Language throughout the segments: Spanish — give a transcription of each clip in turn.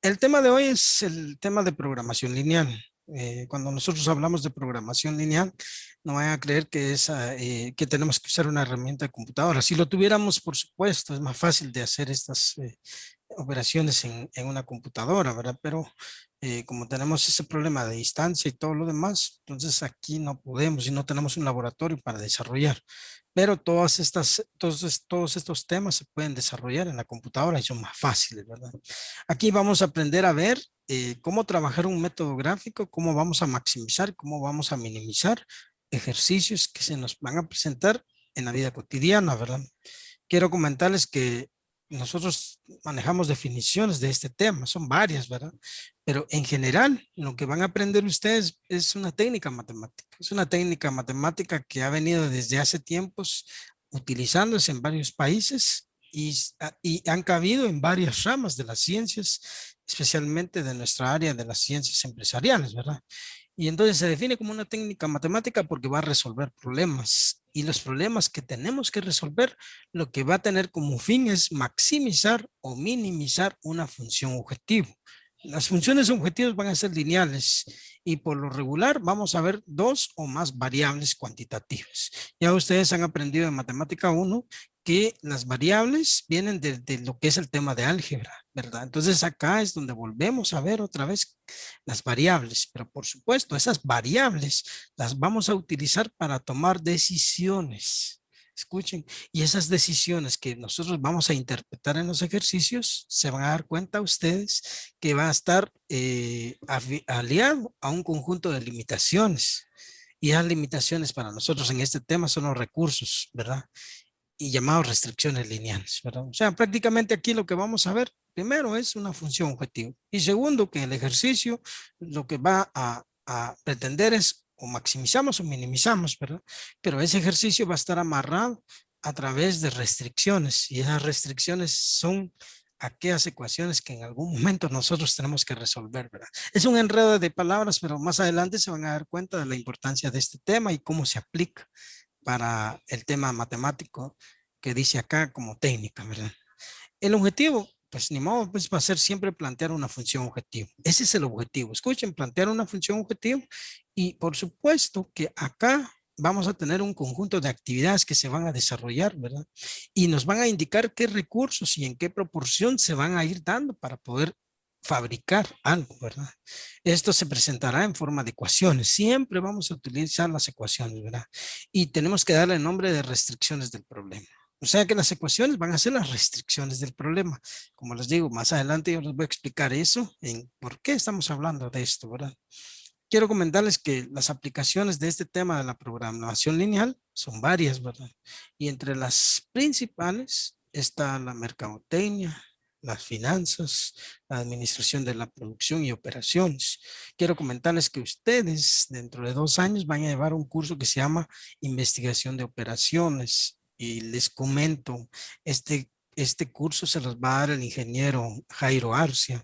El tema de hoy es el tema de programación lineal. Cuando nosotros hablamos de programación lineal, no vayan a creer que, que tenemos que usar una herramienta de computadora. Si lo tuviéramos, por supuesto, es más fácil de hacer estas operaciones en una computadora, ¿verdad? Pero como tenemos ese problema de distancia y todo lo demás, entonces aquí no podemos y no tenemos un laboratorio para desarrollar. Pero todos estos temas se pueden desarrollar en la computadora y son más fáciles, ¿verdad? Aquí vamos a aprender a ver cómo trabajar un método gráfico, cómo vamos a maximizar, cómo vamos a minimizar ejercicios que se nos van a presentar en la vida cotidiana, ¿verdad? Quiero comentarles que nosotros manejamos definiciones de este tema, son varias, ¿verdad? Pero en general, lo que van a aprender ustedes es una técnica matemática. Es una técnica matemática que ha venido desde hace tiempos utilizándose en varios países y han cabido en varias ramas de las ciencias, especialmente de nuestra área de las ciencias empresariales, ¿verdad? Y entonces se define como una técnica matemática porque va a resolver problemas. Y los problemas que tenemos que resolver, lo que va a tener como fin es maximizar o minimizar una función objetivo. Las funciones objetivos van a ser lineales y por lo regular vamos a ver dos o más variables cuantitativas. Ya ustedes han aprendido en matemática uno que las variables vienen de lo que es el tema de álgebra, ¿verdad? Entonces acá es donde volvemos a ver otra vez las variables, pero por supuesto esas variables las vamos a utilizar para tomar decisiones. Escuchen, y esas decisiones que nosotros vamos a interpretar en los ejercicios, se van a dar cuenta ustedes que va a estar aliado a un conjunto de limitaciones. Y esas limitaciones para nosotros en este tema son los recursos, ¿verdad? Y llamados restricciones lineales, ¿verdad? O sea, prácticamente aquí lo que vamos a ver primero es una función objetivo y segundo que el ejercicio lo que va a pretender es o maximizamos o minimizamos, ¿verdad? Pero ese ejercicio va a estar amarrado a través de restricciones y esas restricciones son aquellas ecuaciones que en algún momento nosotros tenemos que resolver, ¿verdad? Es un enredo de palabras, pero más adelante se van a dar cuenta de la importancia de este tema y cómo se aplica para el tema matemático que dice acá como técnica, ¿verdad? El objetivo, pues ni modo, pues va a ser siempre plantear una función objetivo. Ese es el objetivo. Escuchen, plantear una función objetivo y por supuesto que acá vamos a tener un conjunto de actividades que se van a desarrollar, ¿verdad? Y nos van a indicar qué recursos y en qué proporción se van a ir dando para poder fabricar algo, ¿verdad? Esto se presentará en forma de ecuaciones. Siempre vamos a utilizar las ecuaciones, ¿verdad? Y tenemos que darle el nombre de restricciones del problema. O sea que las ecuaciones van a ser las restricciones del problema. Como les digo, más adelante yo les voy a explicar eso, en por qué estamos hablando de esto, ¿verdad? Quiero comentarles que las aplicaciones de este tema de la programación lineal son varias, ¿verdad? Y entre las principales está la mercadotecnia, las finanzas, la administración de la producción y operaciones. Quiero comentarles que ustedes dentro de 2 años van a llevar un curso que se llama investigación de operaciones. Y les comento, este curso se los va a dar el ingeniero Jairo Arcia.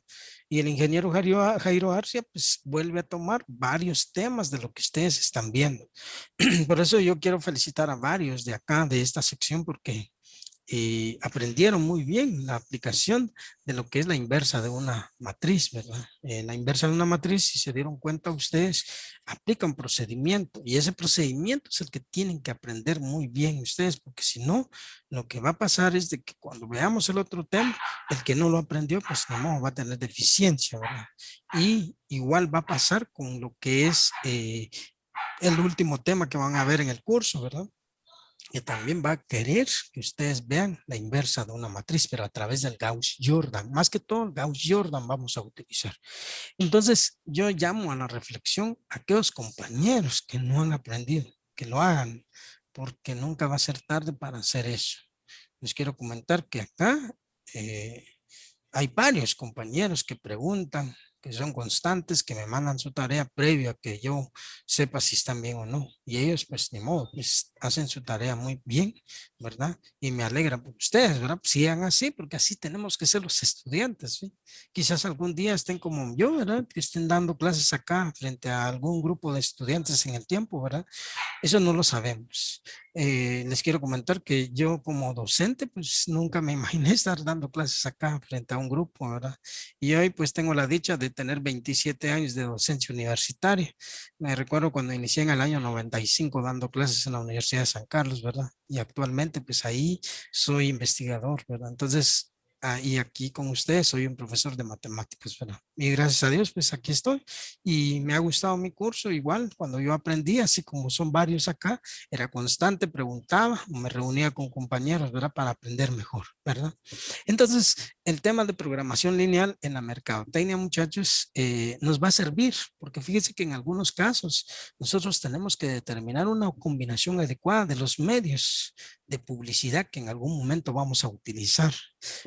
Y el ingeniero Jairo Arcia pues vuelve a tomar varios temas de lo que ustedes están viendo. Por eso yo quiero felicitar a varios de acá, de esta sección, porque aprendieron muy bien la aplicación de lo que es la inversa de una matriz, ¿verdad? La inversa de una matriz, si se dieron cuenta ustedes, aplica un procedimiento y ese procedimiento es el que tienen que aprender muy bien ustedes, porque si no, lo que va a pasar es de que cuando veamos el otro tema, el que no lo aprendió, pues no va a tener deficiencia, ¿verdad? Y igual va a pasar con lo que es el último tema que van a ver en el curso, ¿verdad? Que también va a querer que ustedes vean la inversa de una matriz, pero a través del Gauss-Jordan. Más que todo, el Gauss-Jordan vamos a utilizar. Entonces, yo llamo a la reflexión a aquellos compañeros que no han aprendido, que lo hagan, porque nunca va a ser tarde para hacer eso. Les quiero comentar que acá hay varios compañeros que preguntan que son constantes, que me mandan su tarea previa, que yo sepa si están bien o no. Y ellos, pues, ni modo, pues, hacen su tarea muy bien, ¿verdad? Y me alegra por ustedes, ¿verdad? Pues, sigan así, porque así tenemos que ser los estudiantes, ¿sí? Quizás algún día estén como yo, ¿verdad? Que estén dando clases acá frente a algún grupo de estudiantes en el tiempo, ¿verdad? Eso no lo sabemos. Les quiero comentar que yo como docente, pues nunca me imaginé estar dando clases acá frente a un grupo, ¿verdad? Y hoy pues tengo la dicha de tener 27 años de docencia universitaria. Me recuerdo cuando inicié en el año 95 dando clases en la Universidad de San Carlos, ¿verdad? Y actualmente pues ahí soy investigador, ¿verdad? Entonces, y aquí con ustedes soy un profesor de matemáticas, ¿verdad? Y gracias a Dios, pues aquí estoy y me ha gustado mi curso. Igual cuando yo aprendí, así como son varios acá, era constante, preguntaba, me reunía con compañeros, ¿verdad? Para aprender mejor, ¿verdad? Entonces, el tema de programación lineal en la mercadotecnia, muchachos, nos va a servir, porque fíjense que en algunos casos nosotros tenemos que determinar una combinación adecuada de los medios de publicidad que en algún momento vamos a utilizar.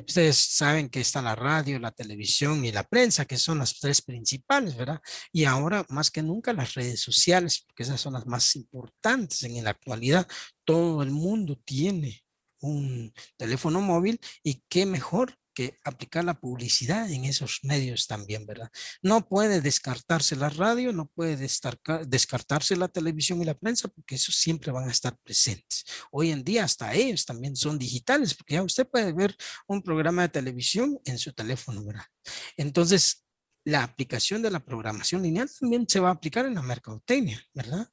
Ustedes saben que está la radio, la televisión y la prensa, que son las tres principales, ¿verdad? Y ahora más que nunca las redes sociales, porque esas son las más importantes en la actualidad. Todo el mundo tiene un teléfono móvil y qué mejor que aplicar la publicidad en esos medios también, ¿verdad? No puede descartarse la radio, no puede descartarse la televisión y la prensa, porque esos siempre van a estar presentes. Hoy en día hasta ellos también son digitales, porque ya usted puede ver un programa de televisión en su teléfono, ¿verdad? Entonces, la aplicación de la programación lineal también se va a aplicar en la mercadotecnia, ¿verdad?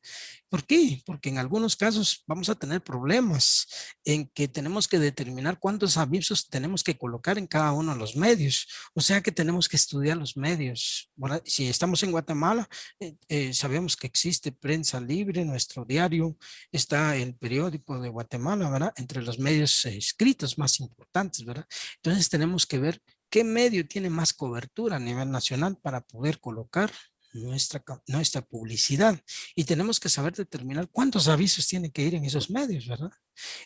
¿Por qué? Porque en algunos casos vamos a tener problemas en que tenemos que determinar cuántos avisos tenemos que colocar en cada uno de los medios. O sea que tenemos que estudiar los medios, ¿verdad? Si estamos en Guatemala, sabemos que existe Prensa Libre, nuestro diario, está el periódico de Guatemala, ¿verdad? Entre los medios escritos más importantes, ¿verdad? Entonces tenemos que ver qué medio tiene más cobertura a nivel nacional para poder colocar nuestra publicidad y tenemos que saber determinar cuántos avisos tienen que ir en esos medios, ¿verdad?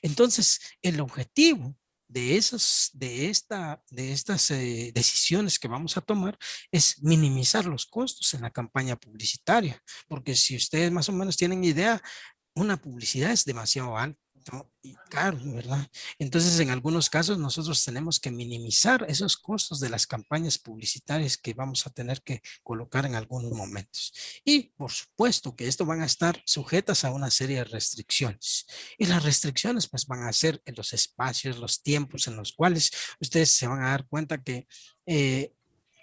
Entonces, el objetivo de estas decisiones que vamos a tomar es minimizar los costos en la campaña publicitaria, porque si ustedes más o menos tienen idea, una publicidad es demasiado alto y caro, ¿verdad? Entonces, en algunos casos, nosotros tenemos que minimizar esos costos de las campañas publicitarias que vamos a tener que colocar en algunos momentos. Y, por supuesto, que esto van a estar sujetas a una serie de restricciones. Y las restricciones, pues, van a ser en los espacios, los tiempos en los cuales ustedes se van a dar cuenta que,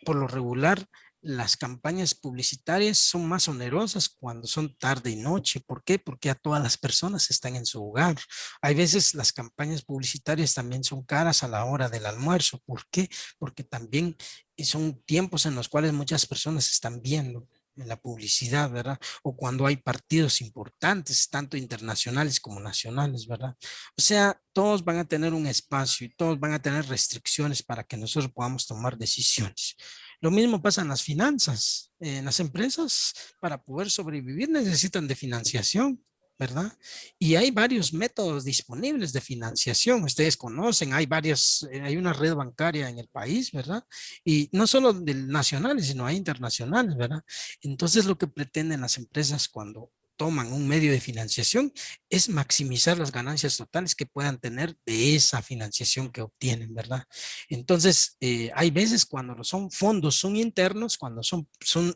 por lo regular, las campañas publicitarias son más onerosas cuando son tarde y noche. ¿Por qué? Porque a todas las personas están en su hogar. Hay veces las campañas publicitarias también son caras a la hora del almuerzo. ¿Por qué? Porque también son tiempos en los cuales muchas personas están viendo en la publicidad, ¿verdad? O cuando hay partidos importantes, tanto internacionales como nacionales, ¿verdad? O sea, todos van a tener un espacio y todos van a tener restricciones para que nosotros podamos tomar decisiones. Lo mismo pasa en las finanzas. En las empresas, para poder sobrevivir, necesitan de financiación, ¿verdad? Y hay varios métodos disponibles de financiación. Ustedes conocen, hay una red bancaria en el país, ¿verdad? Y no solo nacionales, sino hay internacionales, ¿verdad? Entonces, lo que pretenden las empresas cuando toman un medio de financiación es maximizar las ganancias totales que puedan tener de esa financiación que obtienen, ¿verdad? Entonces, hay veces cuando son fondos, son internos, cuando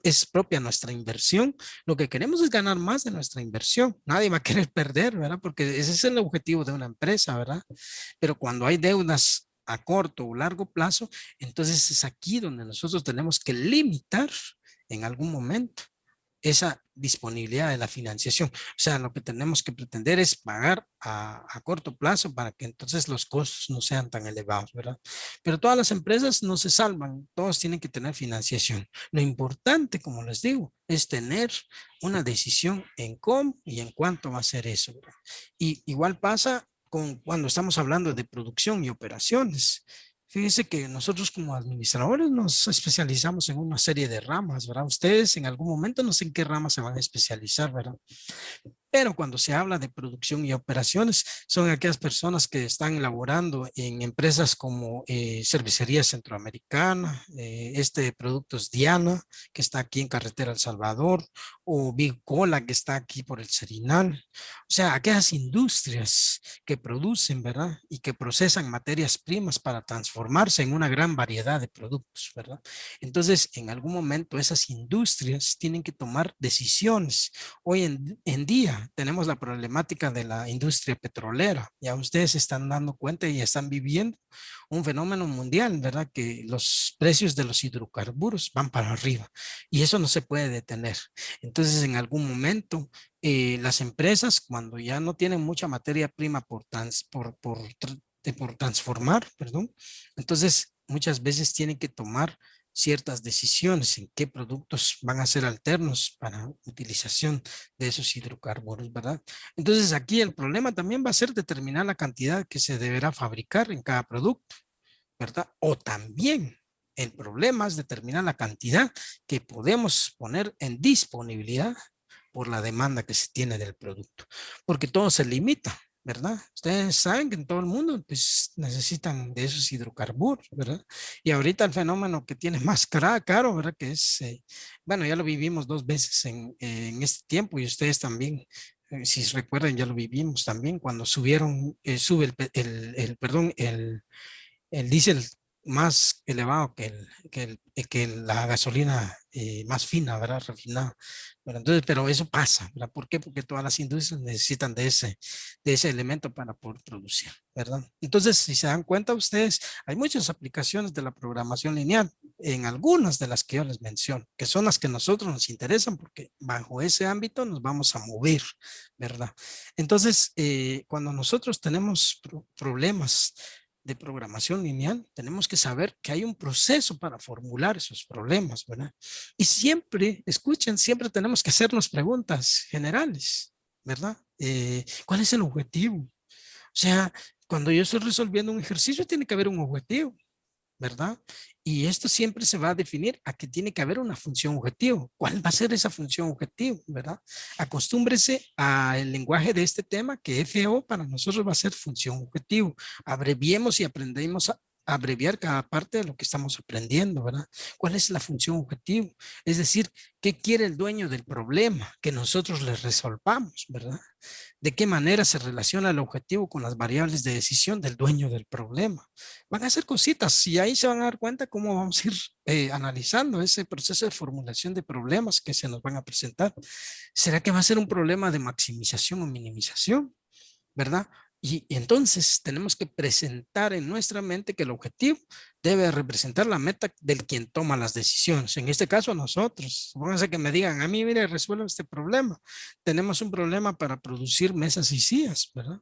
es propia nuestra inversión, lo que queremos es ganar más de nuestra inversión. Nadie va a querer perder, ¿verdad? Porque ese es el objetivo de una empresa, ¿verdad? Pero cuando hay deudas a corto o largo plazo, entonces es aquí donde nosotros tenemos que limitar en algún momento esa disponibilidad de la financiación. O sea, lo que tenemos que pretender es pagar a corto plazo para que entonces los costos no sean tan elevados, ¿verdad? Pero todas las empresas no se salvan, todos tienen que tener financiación. Lo importante, como les digo, es tener una decisión en cómo y en cuánto va a ser eso, ¿verdad? Y igual pasa cuando estamos hablando de producción y operaciones. Fíjense que nosotros como administradores nos especializamos en una serie de ramas, ¿verdad? Ustedes en algún momento no sé en qué rama se van a especializar, ¿verdad? Pero cuando se habla de producción y operaciones, son aquellas personas que están laborando en empresas como Cervecería Centroamericana, Productos Diana, que está aquí en Carretera El Salvador, o Big Cola, que está aquí por el Serinal. O sea, aquellas industrias que producen, ¿verdad? Y que procesan materias primas para transformarse en una gran variedad de productos, ¿verdad? Entonces, en algún momento esas industrias tienen que tomar decisiones. Hoy en día tenemos la problemática de la industria petrolera. Ya ustedes se están dando cuenta y están viviendo un fenómeno mundial, ¿verdad? Que los precios de los hidrocarburos van para arriba y eso no se puede detener. Entonces, en algún momento, las empresas, cuando ya no tienen mucha materia prima por transformar, perdón, entonces muchas veces tienen que tomar ciertas decisiones en qué productos van a ser alternos para utilización de esos hidrocarburos, ¿verdad? Entonces aquí el problema también va a ser determinar la cantidad que se deberá fabricar en cada producto, ¿verdad? O también el problema es determinar la cantidad que podemos poner en disponibilidad por la demanda que se tiene del producto, porque todo se limita, ¿verdad? Ustedes saben que en todo el mundo pues, necesitan de esos hidrocarburos, ¿verdad? Y ahorita el fenómeno que tiene más caro, ¿verdad? Que es, bueno, ya lo vivimos 2 veces en este tiempo y ustedes también, si recuerdan, ya lo vivimos también cuando sube perdón, el diésel más elevado que la gasolina más fina, ¿verdad? Refinada. Bueno, entonces, pero eso pasa, ¿verdad? ¿Por qué? Porque todas las industrias necesitan de ese elemento para poder producir, ¿verdad? Entonces, si se dan cuenta ustedes, hay muchas aplicaciones de la programación lineal, en algunas de las que yo les menciono, que son las que a nosotros nos interesan, porque bajo ese ámbito nos vamos a mover, ¿verdad? Entonces, cuando nosotros tenemos problemas de programación lineal, tenemos que saber que hay un proceso para formular esos problemas, ¿verdad? Y siempre, escuchen, siempre tenemos que hacernos preguntas generales, ¿verdad? ¿Cuál es el objetivo? O sea, cuando yo estoy resolviendo un ejercicio, tiene que haber un objetivo, ¿verdad? Y esto siempre se va a definir a que tiene que haber una función objetivo. ¿Cuál va a ser esa función objetivo, verdad? Acostúmbrese al lenguaje de este tema que FO para nosotros va a ser función objetivo. Abreviemos y aprendemos a abreviar cada parte de lo que estamos aprendiendo, ¿verdad? ¿Cuál es la función objetivo? Es decir, ¿qué quiere el dueño del problema? Que nosotros le resolvamos, ¿verdad? ¿De qué manera se relaciona el objetivo con las variables de decisión del dueño del problema? Van a ser cositas y ahí se van a dar cuenta cómo vamos a ir analizando ese proceso de formulación de problemas que se nos van a presentar. ¿Será que va a ser un problema de maximización o minimización? ¿Verdad? Y entonces tenemos que presentar en nuestra mente que el objetivo debe representar la meta del quien toma las decisiones. En este caso, nosotros. Supónganse que me digan, a mí, mire, resuelve este problema. Tenemos un problema para producir mesas y sillas, ¿verdad?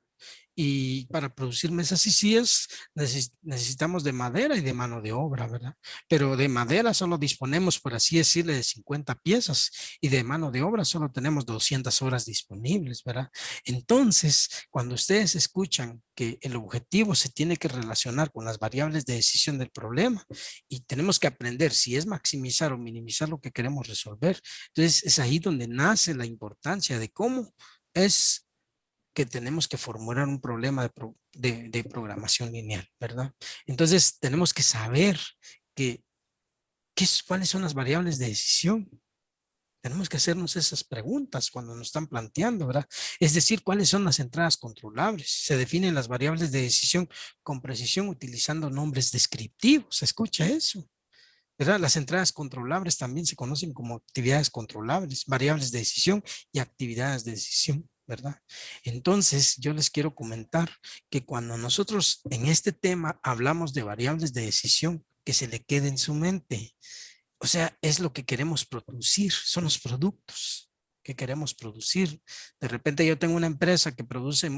Y para producir mesas y sillas necesitamos de madera y de mano de obra, ¿verdad? Pero de madera solo disponemos, por así decirle, de 50 piezas y de mano de obra solo tenemos 200 horas disponibles, ¿verdad? Entonces, cuando ustedes escuchan que el objetivo se tiene que relacionar con las variables de decisión del problema y tenemos que aprender si es maximizar o minimizar lo que queremos resolver, entonces es ahí donde nace la importancia de cómo es que tenemos que formular un problema de programación lineal, ¿verdad? Entonces tenemos que saber que, cuáles son las variables de decisión. Tenemos que hacernos esas preguntas cuando nos están planteando, ¿verdad? Es decir, cuáles son las entradas controlables. Se definen las variables de decisión con precisión utilizando nombres descriptivos. ¿Se escucha eso? ¿Verdad? Las entradas controlables también se conocen como actividades controlables, variables de decisión y actividades de decisión, ¿verdad? Entonces, yo les quiero comentar que cuando nosotros en este tema hablamos de variables de decisión, que se le quede en su mente. O sea, es lo que queremos producir, son los productos que queremos producir. De repente yo tengo una empresa que produce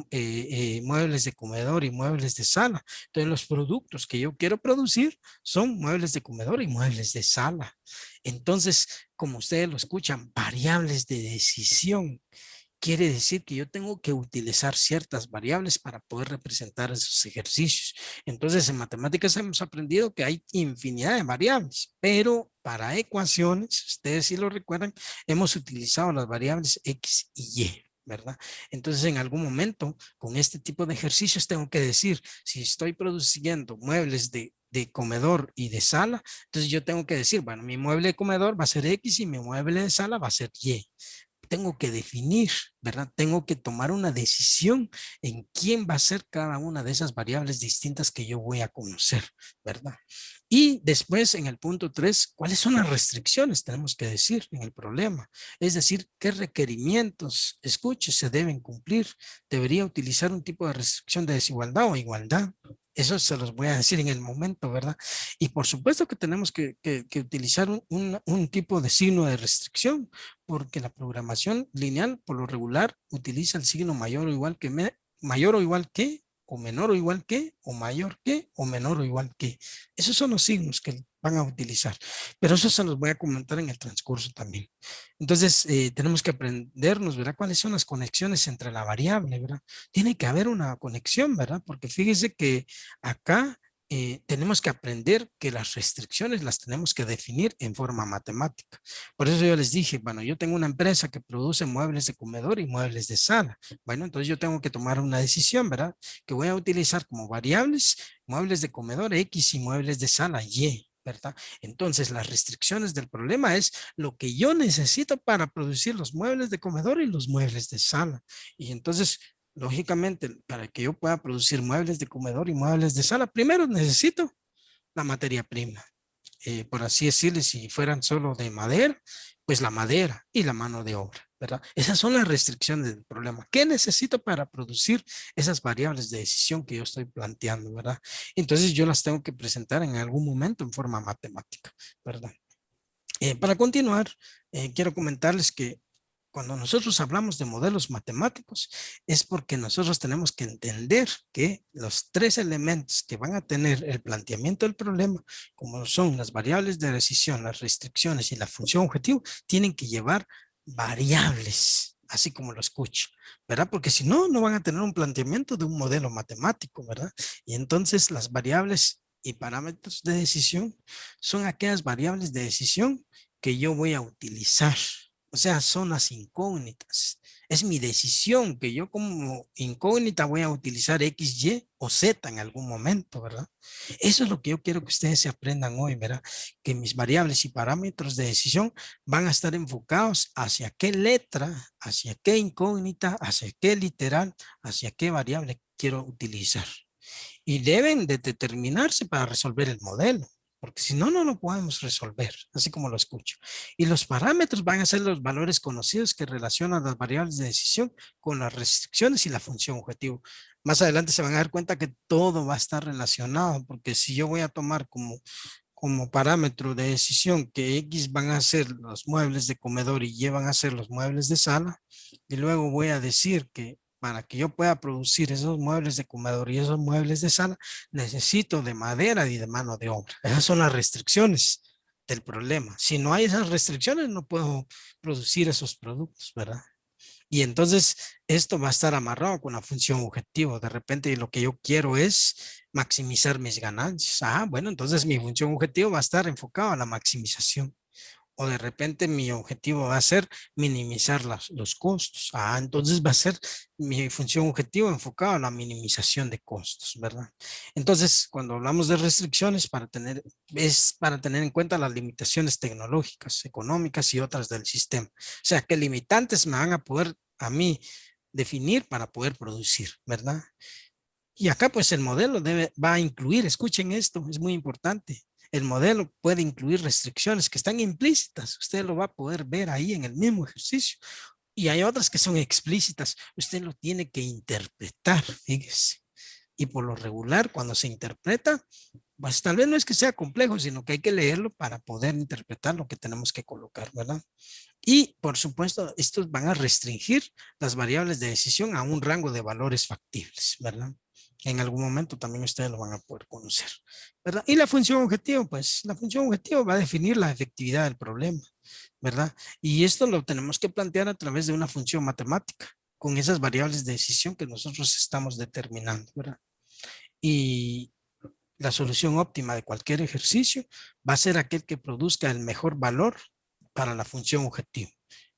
muebles de comedor y muebles de sala. Entonces los productos que yo quiero producir son muebles de comedor y muebles de sala. Entonces, como ustedes lo escuchan, variables de decisión. Quiere decir que yo tengo que utilizar ciertas variables para poder representar esos ejercicios. Entonces, en matemáticas hemos aprendido que hay infinidad de variables, pero para ecuaciones, ustedes sí lo recuerdan, hemos utilizado las variables X y Y. ¿verdad? Entonces, en algún momento, con este tipo de ejercicios, tengo que decir, si estoy produciendo muebles de comedor y de sala, entonces yo tengo que decir, bueno, mi mueble de comedor va a ser X y mi mueble de sala va a ser Y. Tengo que definir, ¿verdad? Tengo que tomar una decisión en quién va a ser cada una de esas variables distintas que yo voy a conocer, ¿verdad? Y después en el punto 3, ¿cuáles son las restricciones? Tenemos que decir en el problema. Es decir, ¿qué requerimientos, escuche, se deben cumplir? ¿Debería utilizar un tipo de restricción de desigualdad o igualdad? Eso se los voy a decir en el momento, ¿verdad? Y por supuesto que tenemos que utilizar un tipo de signo de restricción, porque la programación lineal por lo regular utiliza el signo mayor o igual que, mayor o igual que, o menor o igual que, o mayor que, o menor o igual que. Esos son los signos que van a utilizar, pero eso se los voy a comentar en el transcurso también. Entonces, tenemos que aprendernos, ¿verdad? ¿Cuáles son las conexiones entre la variable, ¿verdad? Tiene que haber una conexión, ¿verdad? Porque fíjese que acá tenemos que aprender que las restricciones las tenemos que definir en forma matemática. Por eso yo les dije, bueno, yo tengo una empresa que produce muebles de comedor y muebles de sala. Bueno, entonces yo tengo que tomar una decisión, ¿verdad? Que voy a utilizar como variables muebles de comedor X y muebles de sala Y. ¿Verdad? Entonces, las restricciones del problema es lo que yo necesito para producir los muebles de comedor y los muebles de sala. Y entonces, lógicamente, para que yo pueda producir muebles de comedor y muebles de sala, primero necesito la materia prima. Por así decirlo, si fueran solo de madera, pues la madera y la mano de obra, ¿verdad? Esas son las restricciones del problema. ¿Qué necesito para producir esas variables de decisión que yo estoy planteando, ¿verdad? Entonces yo las tengo que presentar en algún momento en forma matemática, ¿verdad? Para continuar, quiero comentarles que cuando nosotros hablamos de modelos matemáticos es porque nosotros tenemos que entender que los tres elementos que van a tener el planteamiento del problema, como son las variables de decisión, las restricciones y la función objetivo, tienen que llevar variables, así como lo escucho, ¿verdad? Porque si no, no van a tener un planteamiento de un modelo matemático, ¿verdad? Y entonces las variables y parámetros de decisión son aquellas variables de decisión que yo voy a utilizar. O sea, son las incógnitas. Es mi decisión que yo como incógnita voy a utilizar X, Y o Z en algún momento, ¿verdad? Eso es lo que yo quiero que ustedes se aprendan hoy, ¿verdad? Que mis variables y parámetros de decisión van a estar enfocados hacia qué letra, hacia qué incógnita, hacia qué literal, hacia qué variable quiero utilizar. Y deben de determinarse para resolver el modelo, porque si no, no lo podemos resolver, así como lo escucho. Y los parámetros van a ser los valores conocidos que relacionan las variables de decisión con las restricciones y la función objetivo. Más adelante se van a dar cuenta que todo va a estar relacionado, porque si yo voy a tomar como parámetro de decisión que X van a ser los muebles de comedor y Y van a ser los muebles de sala, y luego voy a decir que para que yo pueda producir esos muebles de comedor y esos muebles de sala, necesito de madera y de mano de obra. Esas son las restricciones del problema. Si no hay esas restricciones, no puedo producir esos productos, ¿verdad? Y entonces esto va a estar amarrado con la función objetivo. De repente lo que yo quiero es maximizar mis ganancias. Ah, bueno, entonces mi función objetivo va a estar enfocado a la maximización. O de repente mi objetivo va a ser minimizar los costos. Ah, entonces va a ser mi función objetivo enfocada a la minimización de costos, ¿verdad? Entonces, cuando hablamos de restricciones, es para tener en cuenta las limitaciones tecnológicas, económicas y otras del sistema. O sea, qué limitantes me van a poder a mí definir para poder producir, ¿verdad? Y acá pues el modelo va a incluir, escuchen esto, es muy importante. El modelo puede incluir restricciones que están implícitas. Usted lo va a poder ver ahí en el mismo ejercicio. Y hay otras que son explícitas. Usted lo tiene que interpretar, fíjese. Y por lo regular, cuando se interpreta, pues tal vez no es que sea complejo, sino que hay que leerlo para poder interpretar lo que tenemos que colocar, ¿verdad? Y por supuesto, estos van a restringir las variables de decisión a un rango de valores factibles, ¿verdad? En algún momento también ustedes lo van a poder conocer, ¿verdad? Y la función objetivo, pues la función objetivo va a definir la efectividad del problema, ¿verdad? Y esto lo tenemos que plantear a través de una función matemática, con esas variables de decisión que nosotros estamos determinando, ¿verdad? Y la solución óptima de cualquier ejercicio va a ser aquel que produzca el mejor valor para la función objetivo.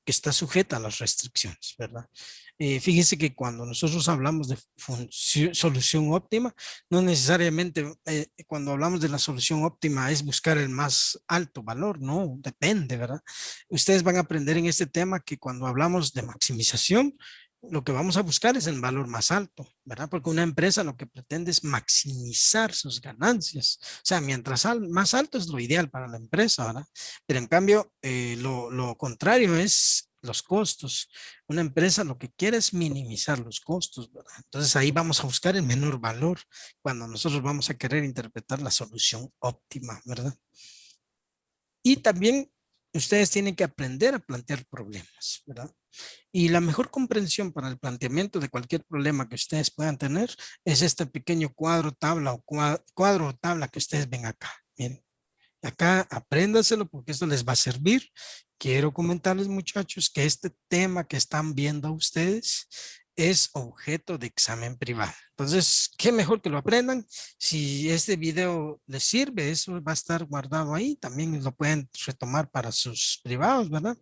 que está sujeta a las restricciones, ¿verdad? Fíjese que cuando nosotros hablamos de solución óptima, no necesariamente cuando hablamos de la solución óptima es buscar el más alto valor, no, depende, ¿verdad? Ustedes van a aprender en este tema que cuando hablamos de maximización, lo que vamos a buscar es el valor más alto, ¿verdad? Porque una empresa lo que pretende es maximizar sus ganancias. O sea, mientras más alto es lo ideal para la empresa, ¿verdad? Pero en cambio, lo contrario es los costos. Una empresa lo que quiere es minimizar los costos, ¿verdad? Entonces ahí vamos a buscar el menor valor cuando nosotros vamos a querer interpretar la solución óptima, ¿verdad? Y también ustedes tienen que aprender a plantear problemas, ¿verdad? Y la mejor comprensión para el planteamiento de cualquier problema que ustedes puedan tener es este pequeño cuadro, tabla o cuadro o tabla que ustedes ven acá. Miren, acá apréndaselo porque esto les va a servir. Quiero comentarles, muchachos, que este tema que están viendo ustedes es objeto de examen privado. Entonces, qué mejor que lo aprendan. Si este video les sirve, eso va a estar guardado ahí. También lo pueden retomar para sus privados, ¿verdad?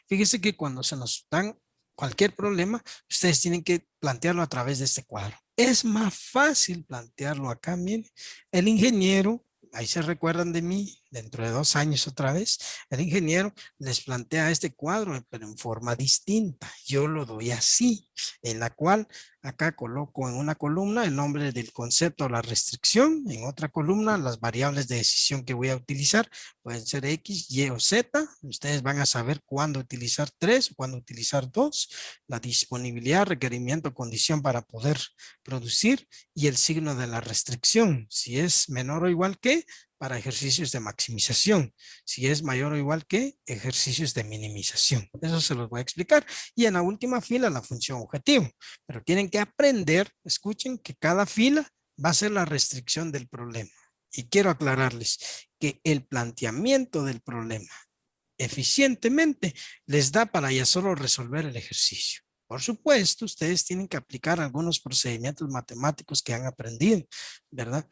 Fíjense que cuando se nos dan cualquier problema, ustedes tienen que plantearlo a través de este cuadro. Es más fácil plantearlo acá, miren. El ingeniero, ahí se recuerdan de mí, dentro de 2 años otra vez, el ingeniero les plantea este cuadro, pero en forma distinta. Yo lo doy así, en la cual acá coloco en una columna el nombre del concepto o la restricción, en otra columna las variables de decisión que voy a utilizar, pueden ser X, Y o Z. Ustedes van a saber cuándo utilizar 3 o cuándo utilizar 2, la disponibilidad, requerimiento, condición para poder producir y el signo de la restricción, si es menor o igual que, para ejercicios de maximización, si es mayor o igual que, ejercicios de minimización. Eso se los voy a explicar. Y en la última fila, la función objetivo. Pero tienen que aprender, escuchen, que cada fila va a ser la restricción del problema. Y quiero aclararles que el planteamiento del problema eficientemente les da para ya solo resolver el ejercicio. Por supuesto, ustedes tienen que aplicar algunos procedimientos matemáticos que han aprendido, ¿verdad?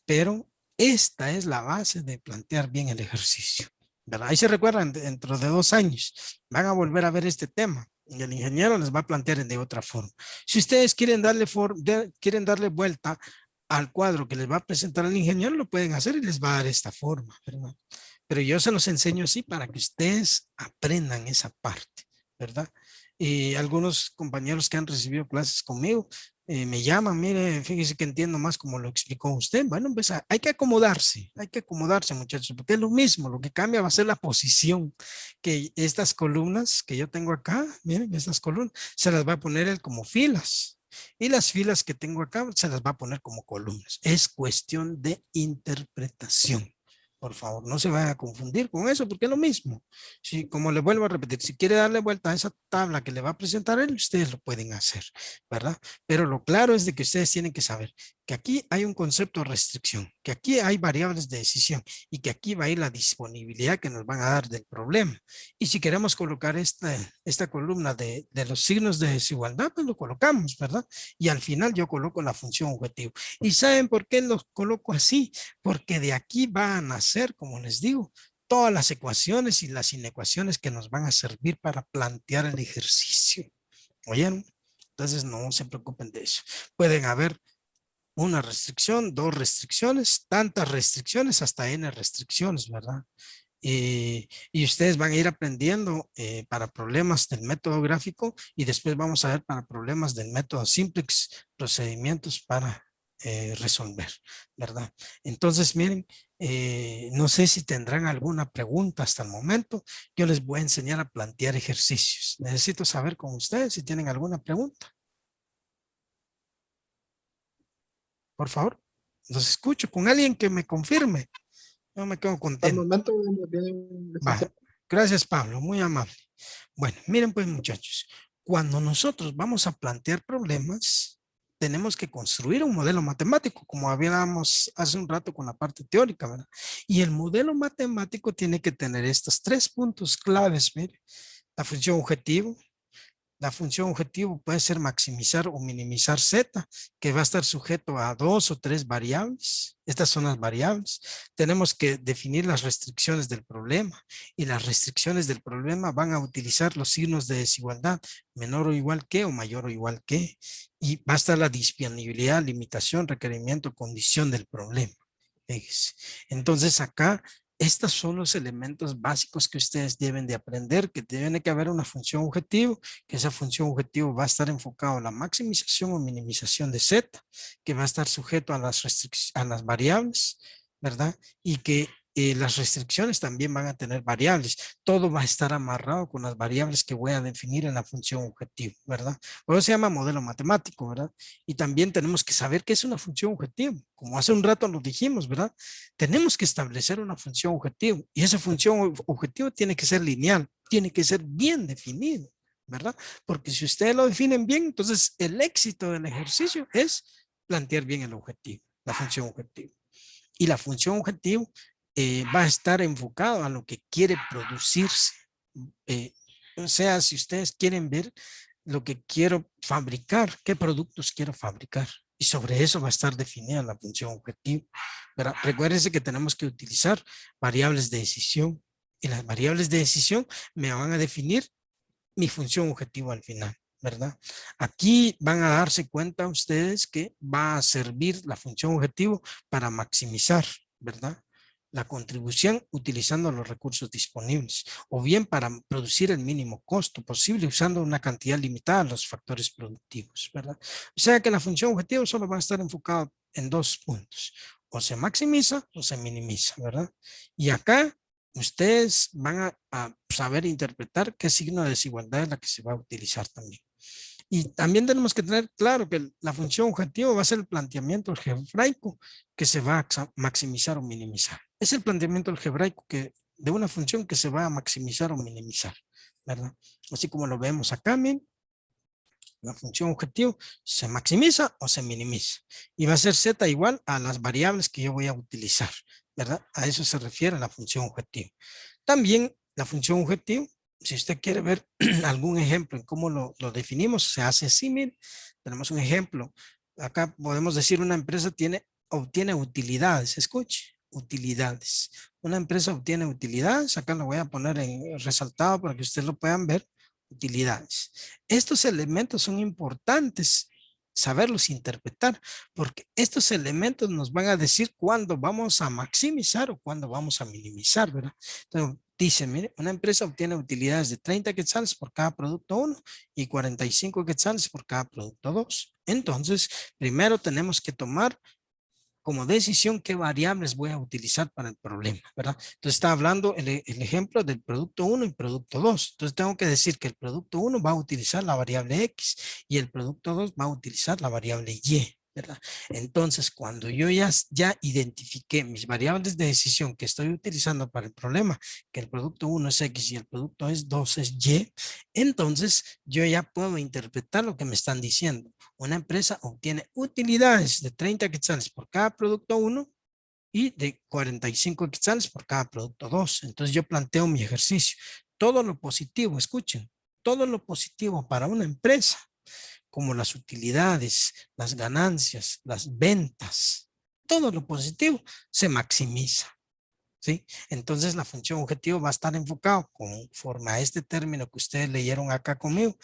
Pero esta es la base de plantear bien el ejercicio, ¿verdad? Ahí se recuerdan, dentro de 2 años van a volver a ver este tema y el ingeniero les va a plantear de otra forma. Si ustedes quieren quieren darle vuelta al cuadro que les va a presentar el ingeniero, lo pueden hacer y les va a dar esta forma, ¿verdad? Pero yo se los enseño así para que ustedes aprendan esa parte, ¿verdad? Y algunos compañeros que han recibido clases conmigo me llaman, mire, fíjese que entiendo más como lo explicó usted. Bueno, pues hay que acomodarse, muchachos, porque es lo mismo, lo que cambia va a ser la posición, que estas columnas que yo tengo acá, miren, estas columnas, se las va a poner él como filas. Y las filas que tengo acá se las va a poner como columnas. Es cuestión de interpretación. Por favor, no se vayan a confundir con eso, porque es lo mismo. Si, como le vuelvo a repetir, si quiere darle vuelta a esa tabla que le va a presentar él, ustedes lo pueden hacer, ¿verdad? Pero lo claro es de que ustedes tienen que saber que aquí hay un concepto de restricción, que aquí hay variables de decisión y que aquí va a ir la disponibilidad que nos van a dar del problema. Y si queremos colocar esta columna de los signos de desigualdad, pues lo colocamos, ¿verdad? Y al final yo coloco la función objetivo. ¿Y saben por qué los coloco así? Porque de aquí van a nacer, como les digo, todas las ecuaciones y las inecuaciones que nos van a servir para plantear el ejercicio. ¿Oyeron? Entonces no se preocupen de eso. Pueden haber una restricción, 2 restricciones, tantas restricciones, hasta n restricciones, ¿verdad? Y ustedes van a ir aprendiendo para problemas del método gráfico y después vamos a ver para problemas del método simplex, procedimientos para resolver, ¿verdad? Entonces, miren, no sé si tendrán alguna pregunta hasta el momento. Yo les voy a enseñar a plantear ejercicios. Necesito saber con ustedes si tienen alguna pregunta. Por favor, los escucho con alguien que me confirme. Yo me quedo Al contento. momento no tienen Va. licenciado. Gracias, Pablo. Muy amable. Bueno, miren pues, muchachos, cuando nosotros vamos a plantear problemas, tenemos que construir un modelo matemático, como habíamos hace un rato con la parte teórica, ¿verdad? Y el modelo matemático tiene que tener estos 3 puntos claves, mire, la función objetivo, La función objetivo puede ser maximizar o minimizar Z, que va a estar sujeto a 2 o 3 variables. Estas son las variables. Tenemos que definir las restricciones del problema, y las restricciones del problema van a utilizar los signos de desigualdad, menor o igual que o mayor o igual que, y va a estar la disponibilidad, limitación, requerimiento, condición del problema. Fíjese. Entonces acá estos son los elementos básicos que ustedes deben de aprender, que tiene que haber una función objetivo, que esa función objetivo va a estar enfocado a la maximización o minimización de Z, que va a estar sujeto a las a las variables, ¿verdad? Y que las restricciones también van a tener variables. Todo va a estar amarrado con las variables que voy a definir en la función objetivo, ¿verdad? Por eso se llama modelo matemático, ¿verdad? Y también tenemos que saber qué es una función objetivo. Como hace un rato lo dijimos, ¿verdad? Tenemos que establecer una función objetivo, y esa función objetivo tiene que ser lineal, tiene que ser bien definido, ¿verdad? Porque si ustedes lo definen bien, entonces el éxito del ejercicio es plantear bien el objetivo, la función objetivo. Y la función objetivo va a estar enfocado a lo que quiere producirse. O sea, si ustedes quieren ver lo que quiero fabricar, qué productos quiero fabricar. Y sobre eso va a estar definida la función objetivo. Pero recuérdense que tenemos que utilizar variables de decisión. Y las variables de decisión me van a definir mi función objetivo al final, ¿verdad? Aquí van a darse cuenta ustedes que va a servir la función objetivo para maximizar, ¿verdad? La contribución utilizando los recursos disponibles, o bien para producir el mínimo costo posible usando una cantidad limitada de los factores productivos, ¿verdad? O sea que la función objetivo solo va a estar enfocada en 2 puntos: o se maximiza o se minimiza, ¿verdad? Y acá ustedes van a saber interpretar qué signo de desigualdad es la que se va a utilizar también. Y también tenemos que tener claro que la función objetivo va a ser el planteamiento algebraico que se va a maximizar o minimizar. Es el planteamiento algebraico de una función que se va a maximizar o minimizar, ¿verdad? Así como lo vemos acá, miren, la función objetivo se maximiza o se minimiza. Y va a ser z igual a las variables que yo voy a utilizar, ¿verdad? A eso se refiere la función objetivo. También la función objetivo, si usted quiere ver algún ejemplo en cómo lo definimos, se hace así, mire. Tenemos un ejemplo. Acá podemos decir una empresa obtiene utilidades. Escuche, utilidades. Una empresa obtiene utilidades. Acá lo voy a poner en resaltado para que ustedes lo puedan ver. Utilidades. Estos elementos son importantes saberlos interpretar, porque estos elementos nos van a decir cuándo vamos a maximizar o cuándo vamos a minimizar, ¿verdad? Entonces, dice, mire, una empresa obtiene utilidades de 30 quetzales por cada producto 1 y 45 quetzales por cada producto 2. Entonces, primero tenemos que tomar como decisión qué variables voy a utilizar para el problema, ¿verdad? Entonces está hablando el ejemplo del producto 1 y producto 2. Entonces tengo que decir que el producto 1 va a utilizar la variable X y el producto 2 va a utilizar la variable Y, ¿verdad? Entonces, cuando yo ya identifiqué mis variables de decisión que estoy utilizando para el problema, que el producto 1 es X y el producto 2 es Y, entonces yo ya puedo interpretar lo que me están diciendo. Una empresa obtiene utilidades de 30 quetzales por cada producto 1 y de 45 quetzales por cada producto 2. Entonces yo planteo mi ejercicio. Todo lo positivo, escuchen, todo lo positivo para una empresa, como las utilidades, las ganancias, las ventas, todo lo positivo se maximiza. ¿Sí? Entonces la función objetivo va a estar enfocado conforme a este término que ustedes leyeron acá conmigo,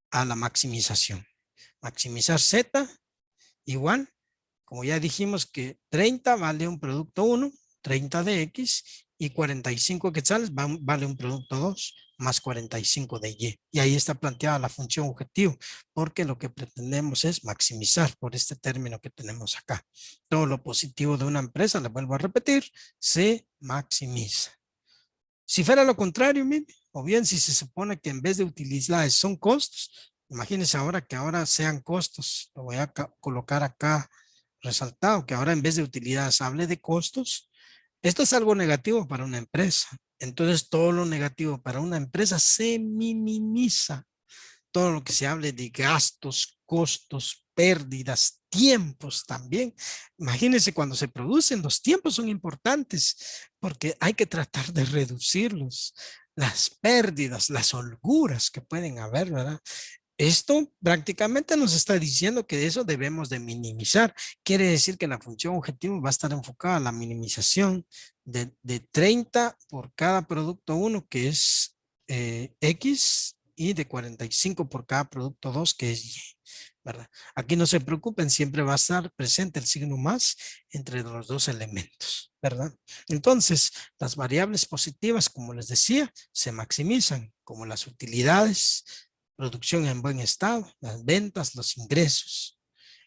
a la maximización. Maximizar Z igual, como ya dijimos que 30 vale un producto 1, 30 de X, y 45 quetzales vale un producto 2 más 45 de Y. Y ahí está planteada la función objetivo, porque lo que pretendemos es maximizar por este término que tenemos acá. Todo lo positivo de una empresa, le vuelvo a repetir, se maximiza. Si fuera lo contrario, mire, o bien si se supone que en vez de utilidades son costos, imagínense ahora que ahora sean costos. Lo voy a colocar acá resaltado, que ahora en vez de utilidades hable de costos. Esto es algo negativo para una empresa. Entonces todo lo negativo para una empresa se minimiza. Todo lo que se hable de gastos, costos, pérdidas, tiempos también. Imagínense cuando se producen, los tiempos son importantes porque hay que tratar de reducirlos. las pérdidas, las holguras que pueden haber, ¿verdad? Esto prácticamente nos está diciendo que eso debemos de minimizar. Quiere decir que la función objetivo va a estar enfocada a la minimización de 30 por cada producto 1, que es X, y de 45 por cada producto 2, que es Y, ¿verdad? Aquí no se preocupen, siempre va a estar presente el signo más entre los dos elementos, ¿verdad? Entonces, las variables positivas, como les decía, se maximizan, como las utilidades, producción en buen estado, las ventas, los ingresos.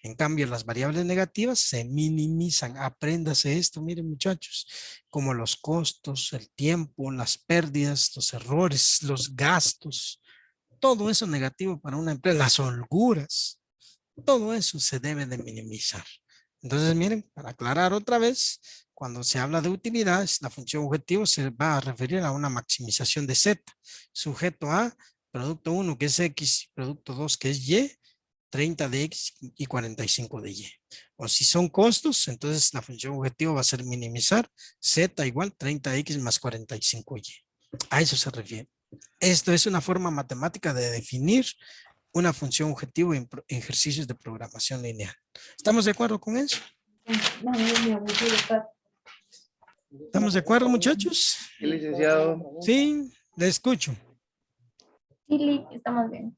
En cambio, las variables negativas se minimizan. Apréndase esto, miren muchachos, como los costos, el tiempo, las pérdidas, los errores, los gastos, todo eso negativo para una empresa, las holguras, todo eso se debe de minimizar. Entonces, miren, para aclarar otra vez, cuando se habla de utilidades, la función objetivo se va a referir a una maximización de Z, sujeto a producto 1 que es X, producto 2 que es Y, 30 de X y 45 de Y. O si son costos, entonces la función objetivo va a ser minimizar Z igual 30X más 45Y. A eso se refiere. Esto es una forma matemática de definir una función objetivo en ejercicios de programación lineal. ¿Estamos de acuerdo con eso? ¿Estamos de acuerdo, muchachos? Sí, licenciado. Sí, le escucho. Sí, estamos bien.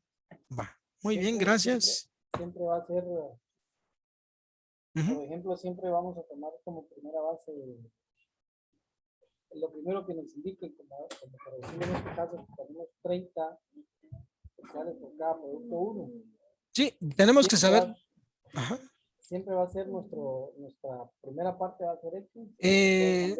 Va, muy bien, gracias. Siempre va a ser, Ujú. por ejemplo, siempre vamos a tomar como primera base lo primero que nos indique, como por decir en este caso, que tenemos 30 especiales por cada producto 1. Sí, tenemos que saber. Ajá. Siempre va a ser nuestra primera parte va a ser X.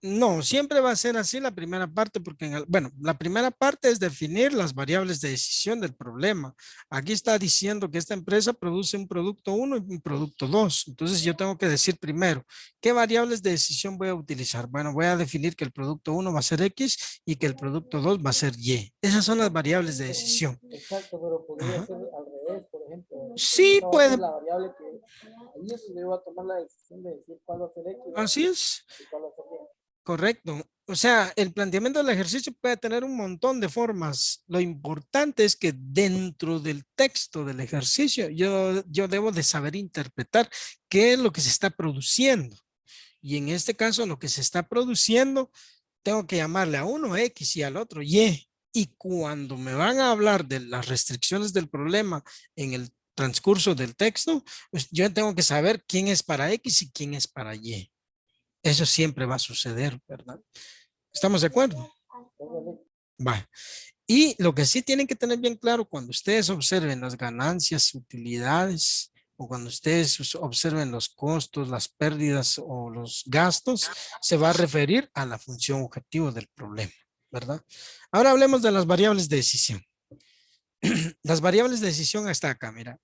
No, siempre va a ser así la primera parte, porque, bueno, la primera parte es definir las variables de decisión del problema. Aquí está diciendo que esta empresa produce un producto 1 y un producto 2. Entonces yo tengo que decir primero, ¿qué variables de decisión voy a utilizar? Bueno, voy a definir que el producto 1 va a ser X y que el producto 2 va a ser Y. Esas son las variables de decisión. Exacto, pero podría ser al revés, por ejemplo. Sí, puede. La variable que ahí es donde yo voy a tomar la decisión de decir cuál va a ser X. Así es. Y cuál va a ser Y. Correcto. O sea, el planteamiento del ejercicio puede tener un montón de formas. Lo importante es que dentro del texto del ejercicio yo debo de saber interpretar qué es lo que se está produciendo. Y en este caso, lo que se está produciendo, tengo que llamarle a uno X y al otro Y. Y cuando me van a hablar de las restricciones del problema en el transcurso del texto, pues yo tengo que saber quién es para X y quién es para Y. Eso siempre va a suceder, ¿verdad? ¿Estamos de acuerdo? Va. Y lo que sí tienen que tener bien claro cuando ustedes observen las ganancias, utilidades, o cuando ustedes observen los costos, las pérdidas o los gastos, se va a referir a la función objetivo del problema, ¿verdad? Ahora hablemos de las variables de decisión. Las variables de decisión hasta acá, mira.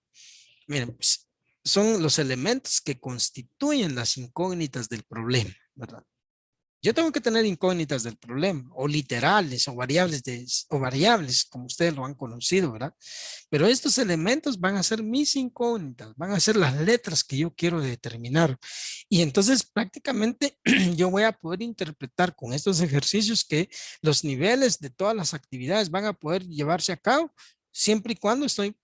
Miren, pues, son los elementos que constituyen las incógnitas del problema, ¿verdad? Yo tengo que tener incógnitas del problema, o literales, o variables, como ustedes lo han conocido, ¿verdad? Pero estos elementos van a ser mis incógnitas, van a ser las letras que yo quiero determinar. Y entonces prácticamente yo voy a poder interpretar con estos ejercicios que los niveles de todas las actividades van a poder llevarse a cabo siempre y cuando estoy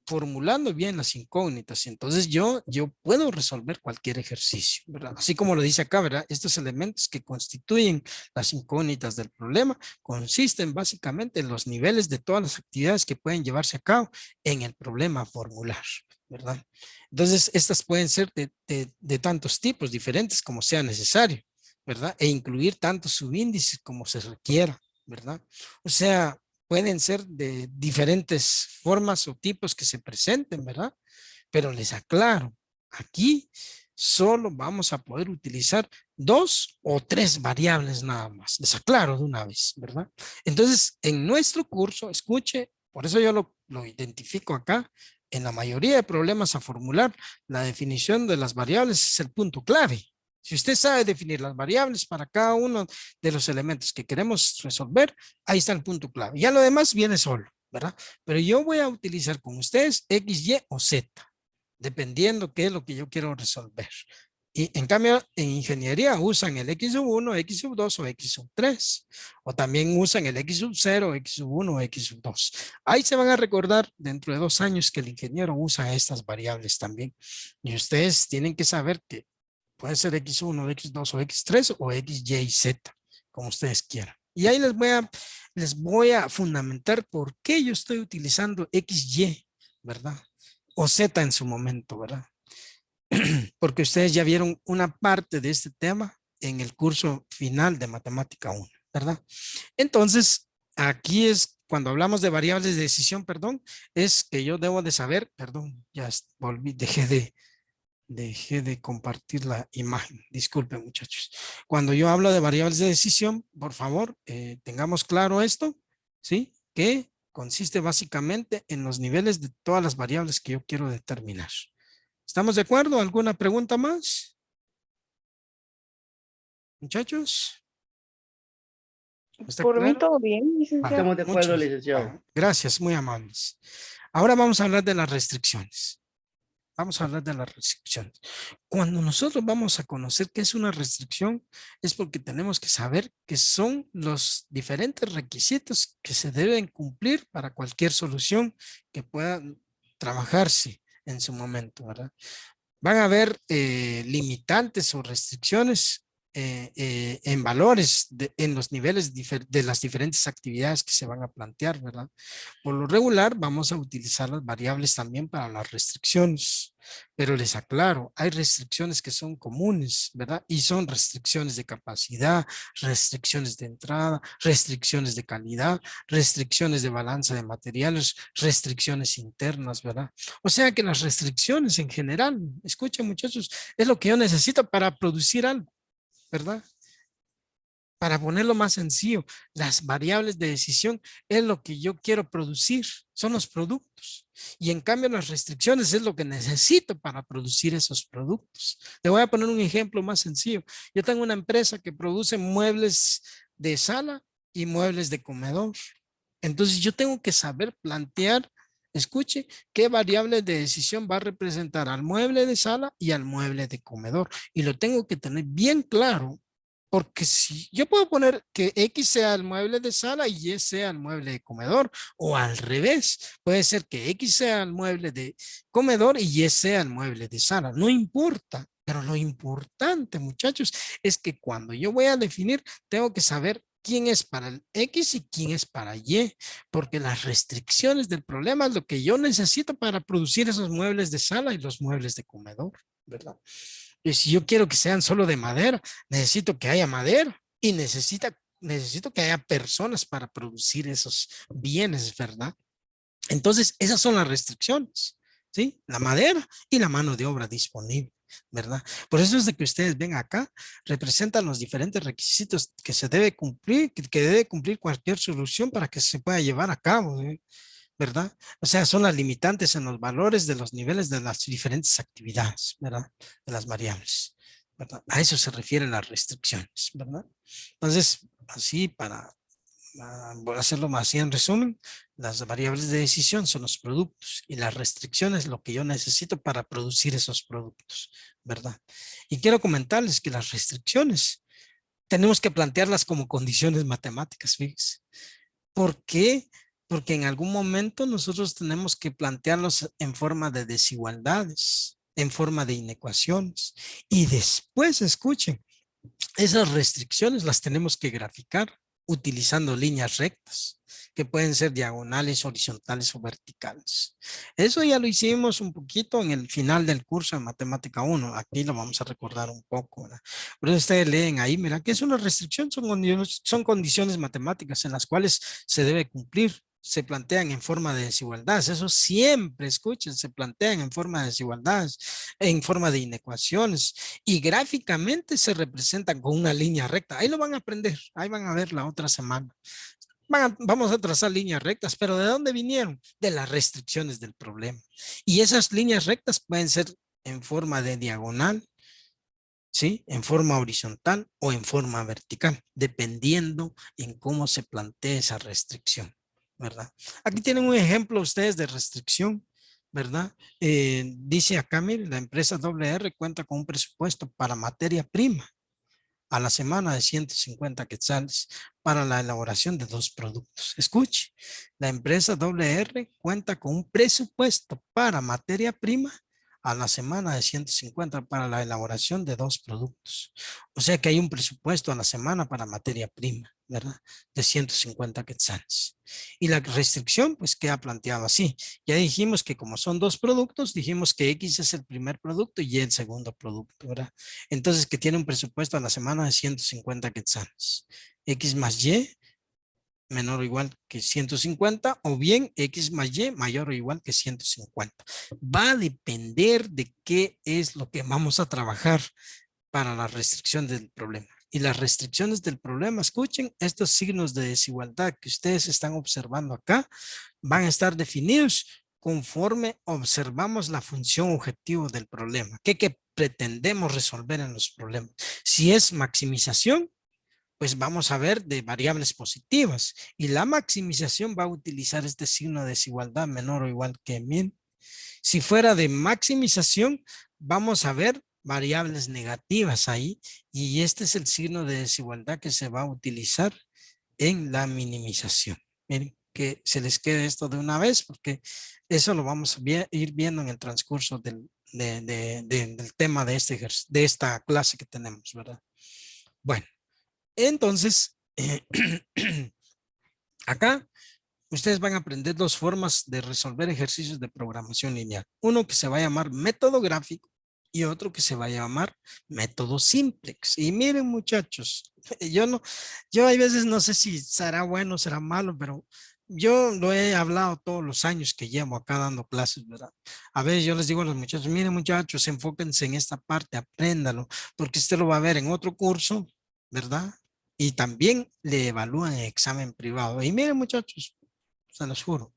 formulando bien las incógnitas. Entonces yo puedo resolver cualquier ejercicio, ¿verdad? Así como lo dice acá, ¿verdad? Estos elementos que constituyen las incógnitas del problema consisten básicamente en los niveles de todas las actividades que pueden llevarse a cabo en el problema a formular, ¿verdad? Entonces estas pueden ser de tantos tipos diferentes como sea necesario, ¿verdad? E incluir tantos subíndices como se requiera, ¿verdad? O sea, pueden ser de diferentes formas o tipos que se presenten, ¿verdad? Pero les aclaro, aquí solo vamos a poder utilizar 2 o 3 variables nada más. Les aclaro de una vez, ¿verdad? Entonces, en nuestro curso, escuche, por eso yo lo identifico acá, en la mayoría de problemas a formular, la definición de las variables es el punto clave. Si usted sabe definir las variables para cada uno de los elementos que queremos resolver, ahí está el punto clave. Ya lo demás viene solo, ¿verdad? Pero yo voy a utilizar con ustedes X, Y o Z, dependiendo qué es lo que yo quiero resolver, Y en cambio, en ingeniería usan el X sub 1, X sub 2 o X sub 3. O también usan el X sub 0, X sub 1 o X sub 2. Ahí se van a recordar dentro de 2 años que el ingeniero usa estas variables también. Y ustedes tienen que saber que puede ser X1, X2 o X3 o X, Y y Z, como ustedes quieran. Y ahí les voy a fundamentar por qué yo estoy utilizando XY, ¿verdad? O Z en su momento, ¿verdad? Porque ustedes ya vieron una parte de este tema en el curso final de Matemática 1, ¿verdad? Entonces, aquí es cuando hablamos de variables de decisión, perdón, es que yo debo de saber, perdón, ya volví, dejé de compartir la imagen. Disculpen, muchachos. Cuando yo hablo de variables de decisión, por favor, tengamos claro esto, ¿sí? Que consiste básicamente en los niveles de todas las variables que yo quiero determinar. ¿Estamos de acuerdo? ¿Alguna pregunta más? Muchachos. ¿Está Por mí claro? todo bien, licenciado. Estamos de acuerdo, Muchas licenciado. gracias, muy amables. Ahora vamos a hablar de las restricciones. Vamos a hablar de las restricciones. Cuando nosotros vamos a conocer qué es una restricción, es porque tenemos que saber qué son los diferentes requisitos que se deben cumplir para cualquier solución que pueda trabajarse en su momento, ¿verdad? Van a haber limitantes o restricciones en valores en los niveles de las diferentes actividades que se van a plantear, ¿verdad? Por lo regular vamos a utilizar las variables también para las restricciones, pero les aclaro, hay restricciones que son comunes, ¿verdad? Y son restricciones de capacidad, restricciones de entrada, restricciones de calidad, restricciones de balanza de materiales, restricciones internas, ¿verdad? O sea que las restricciones en general, escuchen muchachos, es lo que yo necesito para producir algo, ¿verdad? Para ponerlo más sencillo, las variables de decisión es lo que yo quiero producir, son los productos. Y en cambio las restricciones es lo que necesito para producir esos productos. Le voy a poner un ejemplo más sencillo. Yo tengo una empresa que produce muebles de sala y muebles de comedor. Entonces yo tengo que saber plantear, escuche, qué variable de decisión va a representar al mueble de sala y al mueble de comedor. Y lo tengo que tener bien claro. Porque si yo puedo poner que X sea el mueble de sala y Y sea el mueble de comedor, o al revés, puede ser que X sea el mueble de comedor y Y sea el mueble de sala, no importa, pero lo importante, muchachos, es que cuando yo voy a definir, tengo que saber quién es para el X y quién es para Y, porque las restricciones del problema es lo que yo necesito para producir esos muebles de sala y los muebles de comedor, ¿verdad? Y si yo quiero que sean solo de madera, necesito que haya madera y necesito que haya personas para producir esos bienes, ¿verdad? Entonces, esas son las restricciones, ¿sí? La madera y la mano de obra disponible, ¿verdad? Por eso es de que ustedes ven acá, representan los diferentes requisitos que se debe cumplir, que debe cumplir cualquier solución para que se pueda llevar a cabo, ¿eh? ¿Verdad? O sea, son las limitantes en los valores de los niveles de las diferentes actividades, ¿verdad? De las variables, ¿verdad? A eso se refieren las restricciones, ¿verdad? Entonces, así voy a hacerlo más así en resumen, las variables de decisión son los productos y las restricciones lo que yo necesito para producir esos productos, ¿verdad? Y quiero comentarles que las restricciones tenemos que plantearlas como condiciones matemáticas, fíjense. ¿Por qué? Porque en algún momento nosotros tenemos que plantearlos en forma de desigualdades, en forma de inecuaciones. Y después, escuchen, esas restricciones las tenemos que graficar utilizando líneas rectas, que pueden ser diagonales, horizontales o verticales. Eso ya lo hicimos un poquito en el final del curso de Matemática 1. Aquí lo vamos a recordar un poco, ¿verdad? Por eso ustedes leen ahí, mira, que es una restricción, son condiciones matemáticas en las cuales se debe cumplir. Se plantean en forma de desigualdades. Eso siempre, escuchen, se plantean en forma de desigualdades, en forma de inecuaciones y gráficamente se representan con una línea recta. Ahí lo van a aprender, ahí van a ver la otra semana. Vamos a trazar líneas rectas, pero ¿de dónde vinieron? De las restricciones del problema. Y esas líneas rectas pueden ser en forma de diagonal, ¿sí? En forma horizontal o en forma vertical, dependiendo en cómo se plantee esa restricción, ¿verdad? Aquí tienen un ejemplo ustedes de restricción, ¿verdad? Dice acá, mire, la empresa WR cuenta con un presupuesto para materia prima a la semana de 150 quetzales para la elaboración de 2 productos. Escuche, la empresa WR cuenta con un presupuesto para materia prima a la semana de 150 para la elaboración de 2 productos. O sea que hay un presupuesto a la semana para materia prima, ¿verdad? De 150 quetzales. Y la restricción, pues queda planteado así. Ya dijimos que como son 2 productos, dijimos que X es el primer producto y Y el segundo producto, ¿verdad? Entonces, que tiene un presupuesto a la semana de 150 quetzales. X más Y menor o igual que 150 o bien X más Y mayor o igual que 150. Va a depender de qué es lo que vamos a trabajar para la restricción del problema. Y las restricciones del problema, escuchen, estos signos de desigualdad que ustedes están observando acá van a estar definidos conforme observamos la función objetivo del problema. ¿Qué pretendemos resolver en los problemas? Si es maximización, pues vamos a ver de variables positivas. Y la maximización va a utilizar este signo de desigualdad menor o igual que 1000. Si fuera de maximización, vamos a ver variables negativas ahí. Y este es el signo de desigualdad que se va a utilizar en la minimización. Miren, que se les quede esto de una vez, porque eso lo vamos a ir viendo en el transcurso del tema de, de esta clase que tenemos, ¿verdad? Bueno, entonces, acá ustedes van a aprender 2 formas de resolver ejercicios de programación lineal. Uno que se va a llamar método gráfico y otro que se va a llamar método simplex. Y miren, muchachos, yo hay veces no sé si será bueno o será malo, pero yo lo he hablado todos los años que llevo acá dando clases, ¿verdad? A veces yo les digo a los muchachos, miren, muchachos, enfóquense en esta parte, apréndalo, porque usted lo va a ver en otro curso, ¿verdad? Y también le evalúan en examen privado. Y miren, muchachos, se los juro,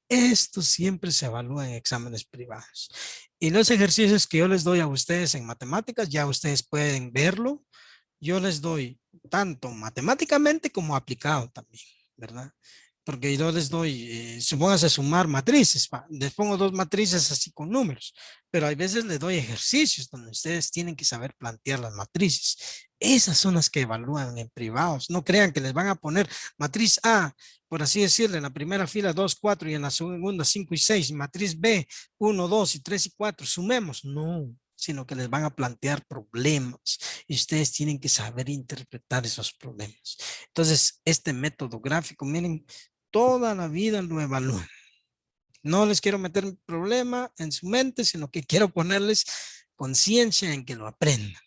esto siempre se evalúa en exámenes privados. Y los ejercicios que yo les doy a ustedes en matemáticas, ya ustedes pueden verlo. Yo les doy tanto matemáticamente como aplicado también, ¿verdad? Porque yo les doy, supóngase sumar matrices, les pongo 2 matrices así con números, pero hay veces les doy ejercicios donde ustedes tienen que saber plantear las matrices. Esas son las que evalúan en privados. No crean que les van a poner matriz A, por así decirlo, en la primera fila 2, 4 y en la segunda 5 y 6, matriz B, 1, 2 y 3 y 4, sumemos. No, sino que les van a plantear problemas y ustedes tienen que saber interpretar esos problemas. Entonces, este método gráfico, miren, toda la vida lo evalúan. No les quiero meter un problema en su mente, sino que quiero ponerles conciencia en que lo aprendan.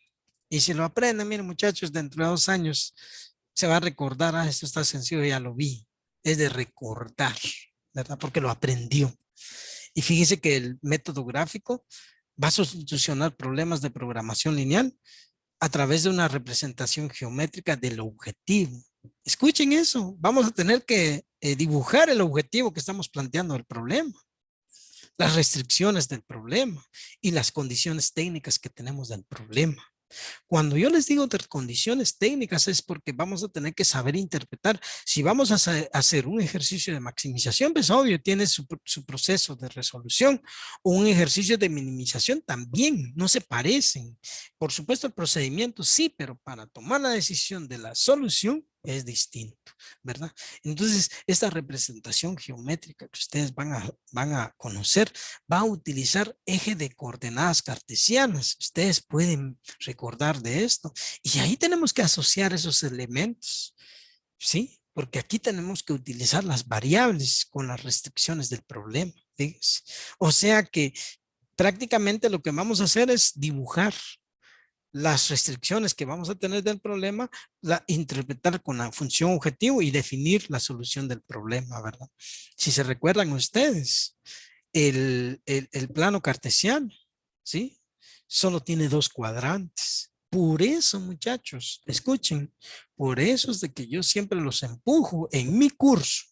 Y si lo aprenden, miren, muchachos, dentro de 2 años se va a recordar, ah, esto está sencillo, ya lo vi. Es de recordar, ¿verdad? Porque lo aprendió. Y fíjese que el método gráfico va a solucionar problemas de programación lineal a través de una representación geométrica del objetivo. Escuchen eso, vamos a tener que dibujar el objetivo que estamos planteando del problema, las restricciones del problema y las condiciones técnicas que tenemos del problema. Cuando yo les digo de condiciones técnicas es porque vamos a tener que saber interpretar. Si vamos a hacer un ejercicio de maximización, pues obvio, tiene su proceso de resolución. O un ejercicio de minimización también, no se parecen. Por supuesto, el procedimiento sí, pero para tomar la decisión de la solución es distinto, ¿verdad? Entonces, esta representación geométrica que ustedes van a conocer va a utilizar eje de coordenadas cartesianas. Ustedes pueden recordar de esto. Y ahí tenemos que asociar esos elementos, ¿sí? Porque aquí tenemos que utilizar las variables con las restricciones del problema. ¿Fíjense? O sea que prácticamente lo que vamos a hacer es dibujar las restricciones que vamos a tener del problema, interpretar con la función objetivo y definir la solución del problema, ¿verdad? Si se recuerdan ustedes, el plano cartesiano, ¿sí? Solo tiene 2 cuadrantes. Por eso, muchachos, escuchen, por eso es de que yo siempre los empujo en mi curso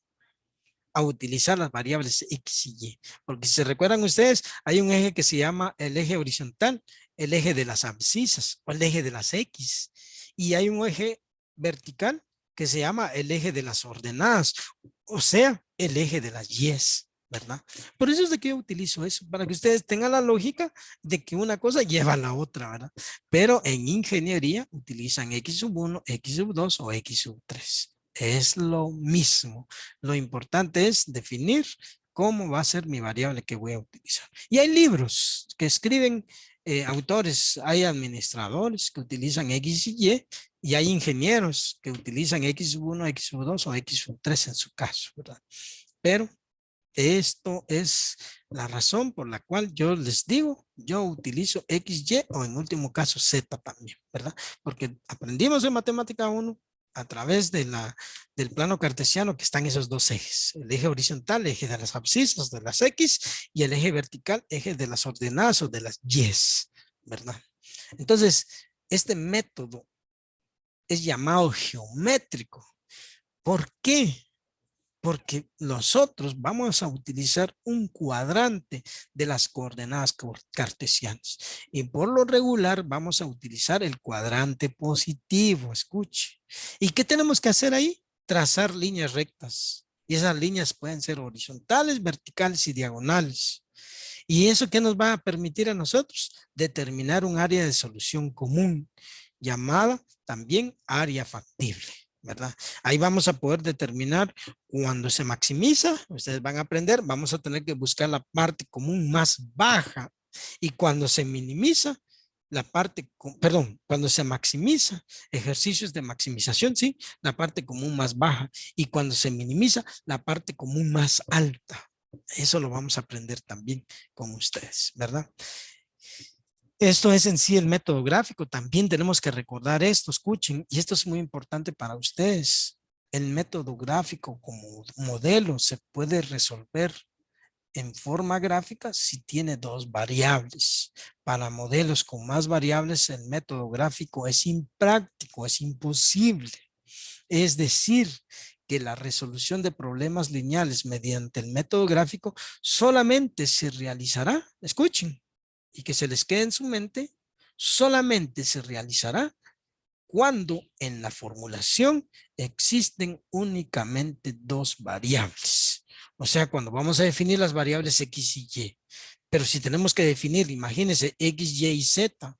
a utilizar las variables X y Y. Porque si se recuerdan ustedes, hay un eje que se llama el eje horizontal, el eje de las abscisas o el eje de las X. Y hay un eje vertical que se llama el eje de las ordenadas, o sea, el eje de las Y. ¿verdad? Por eso es de que yo utilizo eso, para que ustedes tengan la lógica de que una cosa lleva a la otra, ¿verdad? Pero en ingeniería utilizan X sub 1, X sub 2 o X sub 3. Es lo mismo. Lo importante es definir cómo va a ser mi variable que voy a utilizar. Y hay libros que escriben autores, hay administradores que utilizan X y hay ingenieros que utilizan X sub 1, X sub 2 o X sub 3 en su caso, ¿verdad? Pero esto es la razón por la cual yo les digo, yo utilizo XY o en último caso Z también, ¿verdad? Porque aprendimos en matemática 1 a través de del plano cartesiano que están esos dos ejes, el eje horizontal, eje de las abscisas, de las X, y el eje vertical, eje de las ordenadas o de las Y, ¿verdad? Entonces, este método es llamado geométrico. ¿Por qué? Porque nosotros vamos a utilizar un cuadrante de las coordenadas cartesianas y por lo regular vamos a utilizar el cuadrante positivo, escuche. ¿Y qué tenemos que hacer ahí? Trazar líneas rectas y esas líneas pueden ser horizontales, verticales y diagonales. ¿Y eso qué nos va a permitir a nosotros? Determinar un área de solución común llamada también área factible, ¿verdad? Ahí vamos a poder determinar cuando se maximiza, ustedes van a aprender, vamos a tener que buscar la parte común más baja y cuando se minimiza, la parte, perdón, cuando se maximiza, ejercicios de maximización, sí, la parte común más baja y cuando se minimiza, la parte común más alta. Eso lo vamos a aprender también con ustedes, ¿verdad? Esto es en sí el método gráfico. También tenemos que recordar esto, escuchen, y esto es muy importante para ustedes. El método gráfico como modelo se puede resolver en forma gráfica si tiene dos variables. Para modelos con más variables, el método gráfico es impráctico, es imposible. Es decir, que la resolución de problemas lineales mediante el método gráfico solamente se realizará, escuchen, y que se les quede en su mente, solamente se realizará cuando en la formulación existen únicamente dos variables. O sea, cuando vamos a definir las variables X y Y. Pero si tenemos que definir, imagínense, X, Y y Z,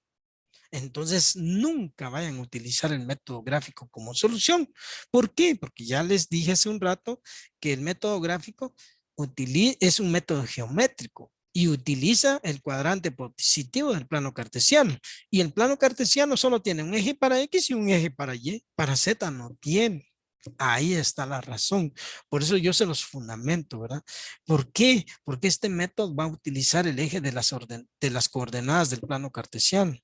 entonces nunca vayan a utilizar el método gráfico como solución. ¿Por qué? Porque ya les dije hace un rato que el método gráfico es un método geométrico y utiliza el cuadrante positivo del plano cartesiano. Y el plano cartesiano solo tiene un eje para X y un eje para Y. Para Z no tiene. Ahí está la razón. Por eso yo se los fundamento, ¿verdad? ¿Por qué? Porque este método va a utilizar el eje de las coordenadas del plano cartesiano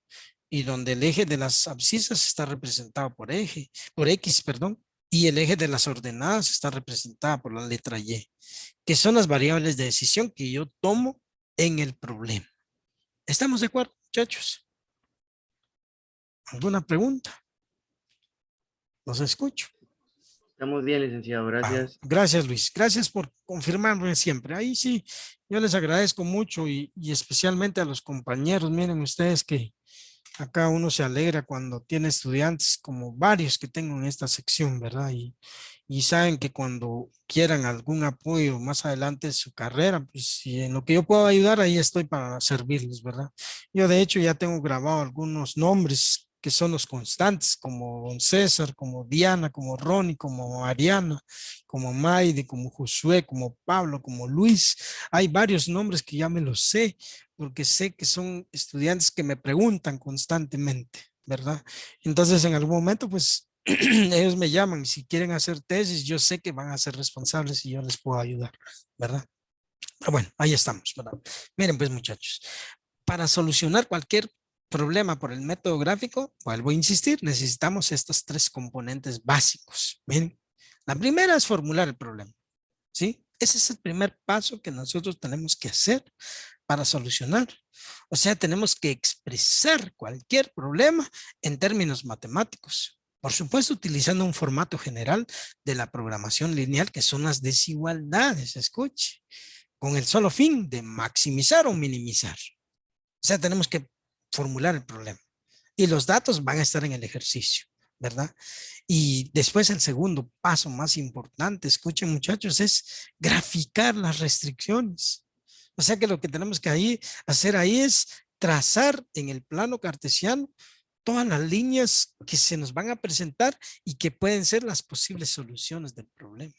y donde el eje de las abscisas está representado por X, perdón, y el eje de las ordenadas está representada por la letra Y, que son las variables de decisión que yo tomo en el problema. ¿Estamos de acuerdo, muchachos? ¿Alguna pregunta? Los escucho. Estamos bien, licenciado, gracias. Gracias, Luis. Gracias por confirmarme siempre. Ahí sí, yo les agradezco mucho y especialmente a los compañeros. Miren ustedes que acá uno se alegra cuando tiene estudiantes como varios que tengo en esta sección, ¿verdad? Y saben que cuando quieran algún apoyo más adelante en su carrera, pues si en lo que yo puedo ayudar, ahí estoy para servirles, ¿verdad? Yo de hecho ya tengo grabado algunos nombres que son los constantes, como Don César, como Diana, como Ronnie, como Ariana, como Maide, como Josué, como Pablo, como Luis. Hay varios nombres que ya me los sé, porque sé que son estudiantes que me preguntan constantemente, ¿verdad? Entonces en algún momento, pues ellos me llaman, si quieren hacer tesis, yo sé que van a ser responsables y yo les puedo ayudar, ¿verdad? Pero bueno, ahí estamos, ¿verdad? Miren pues muchachos, para solucionar cualquier problema por el método gráfico, vuelvo a insistir, necesitamos estos tres componentes básicos. Miren, la primera es formular el problema, ¿sí? Ese es el primer paso que nosotros tenemos que hacer para solucionar. O sea, tenemos que expresar cualquier problema en términos matemáticos. Por supuesto, utilizando un formato general de la programación lineal, que son las desigualdades, escuche, con el solo fin de maximizar o minimizar. O sea, tenemos que formular el problema. Y los datos van a estar en el ejercicio, ¿verdad? Y después el segundo paso más importante, escuchen muchachos, es graficar las restricciones. O sea que lo que tenemos que hacer ahí es trazar en el plano cartesiano todas las líneas que se nos van a presentar y que pueden ser las posibles soluciones del problema.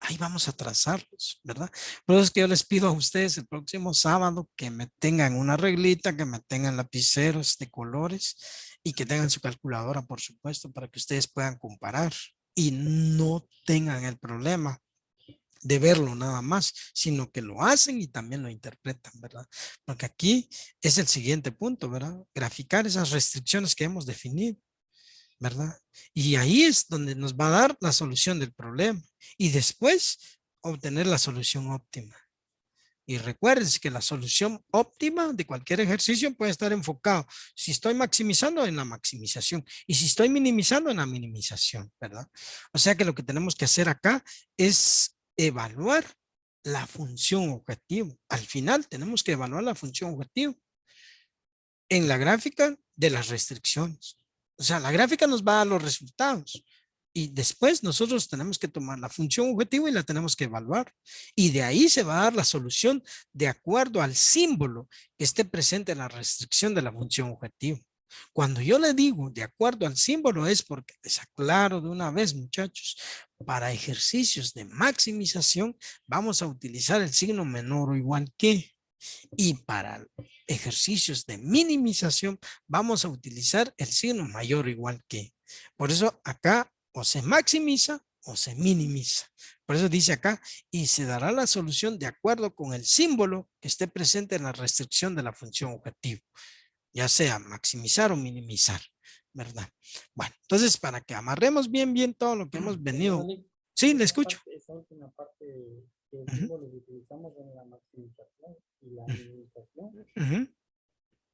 Ahí vamos a trazarlos, ¿verdad? Por eso es que yo les pido a ustedes el próximo sábado que me tengan una reglita, que me tengan lapiceros de colores y que tengan su calculadora, por supuesto, para que ustedes puedan comparar y no tengan el problema de verlo nada más, sino que lo hacen y también lo interpretan, ¿verdad? Porque aquí es el siguiente punto, ¿verdad? Graficar esas restricciones que hemos definido, ¿verdad? Y ahí es donde nos va a dar la solución del problema y después obtener la solución óptima. Y recuerden que la solución óptima de cualquier ejercicio puede estar enfocado, si estoy maximizando, en la maximización y si estoy minimizando, en la minimización, ¿verdad? O sea que lo que tenemos que hacer acá es evaluar la función objetivo. Al final tenemos que evaluar la función objetivo en la gráfica de las restricciones. O sea, la gráfica nos va a dar los resultados y después nosotros tenemos que tomar la función objetivo y la tenemos que evaluar. Y de ahí se va a dar la solución de acuerdo al símbolo que esté presente en la restricción de la función objetivo. Cuando yo le digo de acuerdo al símbolo es porque les aclaro de una vez, muchachos, para ejercicios de maximización vamos a utilizar el signo menor o igual que. Y para ejercicios de minimización vamos a utilizar el signo mayor o igual que. Por eso acá o se maximiza o se minimiza. Por eso dice acá, y se dará la solución de acuerdo con el símbolo que esté presente en la restricción de la función objetivo, ya sea maximizar o minimizar, ¿verdad? Bueno, entonces para que amarremos bien todo lo que hemos venido. Sí, le escucho. Esa última parte que el Ujú. símbolo que utilizamos en la maximización y la minimización, Ujú.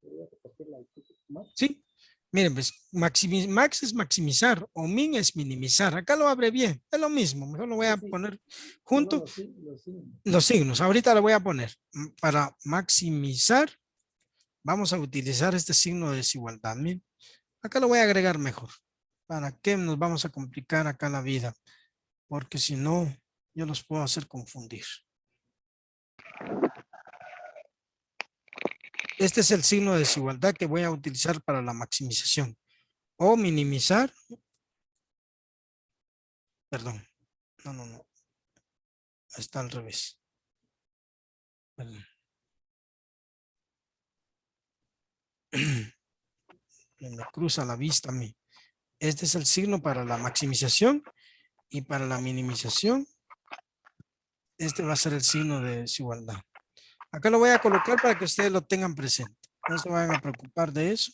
voy a repetirla un poquito más. Sí, miren, pues max es maximizar o min es minimizar. Acá lo abre bien, es lo mismo. Mejor lo voy a Sí, sí, poner solo junto los signos. los signos. Ahorita lo voy a poner. Para maximizar, vamos a utilizar este signo de desigualdad. Miren, acá lo voy a agregar mejor. ¿Para qué nos vamos a complicar acá la vida? Porque si no, yo los puedo hacer confundir. Este es el signo de desigualdad que voy a utilizar para la maximización o minimizar. Perdón, no. Está al revés. Perdón. Me cruza la vista a mí. Este es el signo para la maximización y para la minimización. Este va a ser el signo de desigualdad. Acá lo voy a colocar para que ustedes lo tengan presente. No se vayan a preocupar de eso.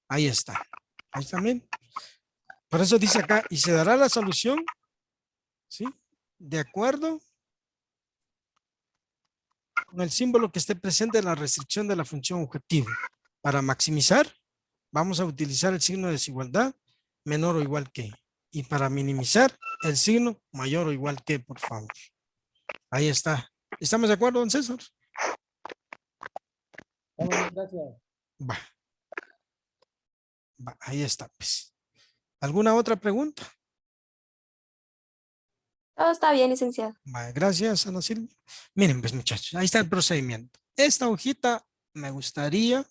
Ahí está. Ahí está bien. Por eso dice acá, y se dará la solución, ¿sí? De acuerdo con el símbolo que esté presente en la restricción de la función objetivo. Para maximizar, vamos a utilizar el signo de desigualdad menor o igual que. Y para minimizar, el signo mayor o igual que, por favor. Ahí está. ¿Estamos de acuerdo, don César? Gracias. Va. Ahí está, pues. ¿Alguna otra pregunta? Todo está bien, licenciado. Va, gracias, Ana Silvia. Miren, pues, muchachos, ahí está el procedimiento. Esta hojita me gustaría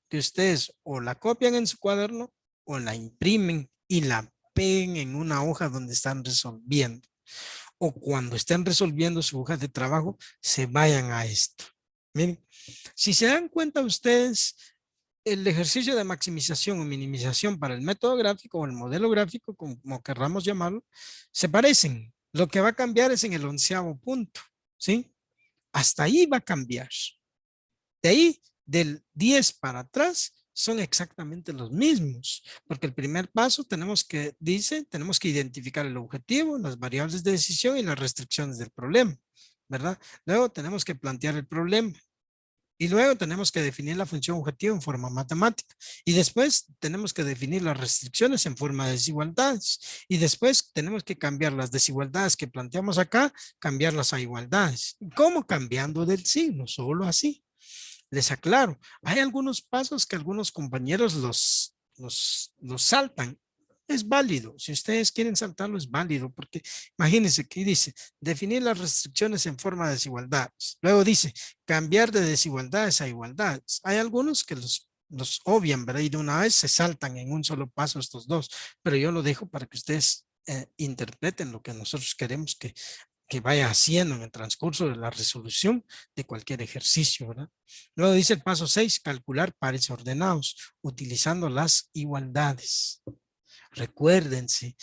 que ustedes o la copian en su cuaderno o la imprimen y la peguen en una hoja donde están resolviendo. O cuando estén resolviendo su hoja de trabajo, se vayan a esto. Miren, si se dan cuenta ustedes, el ejercicio de maximización o minimización para el método gráfico o el modelo gráfico, como querramos llamarlo, se parecen. Lo que va a cambiar es en el 11º punto, ¿sí? Hasta ahí va a cambiar. De ahí, del 10 para atrás, son exactamente los mismos, porque el primer paso tenemos que identificar el objetivo, las variables de decisión y las restricciones del problema, ¿verdad? Luego tenemos que plantear el problema y luego tenemos que definir la función objetivo en forma matemática y después tenemos que definir las restricciones en forma de desigualdades y después tenemos que cambiar las desigualdades que planteamos acá, cambiarlas a igualdades. ¿Cómo? Cambiando del signo, solo así. Les aclaro, hay algunos pasos que algunos compañeros los saltan es válido. Si ustedes quieren saltarlo, es válido, porque imagínense que dice, definir las restricciones en forma de desigualdades. Luego dice, cambiar de desigualdades a igualdades. Hay algunos que los obvian, ¿verdad? Y de una vez se saltan en un solo paso estos dos, pero yo lo dejo para que ustedes interpreten lo que nosotros queremos que vaya haciendo en el transcurso de la resolución de cualquier ejercicio, ¿verdad? Luego dice el paso 6, calcular pares ordenados, utilizando las igualdades. Recuérdense,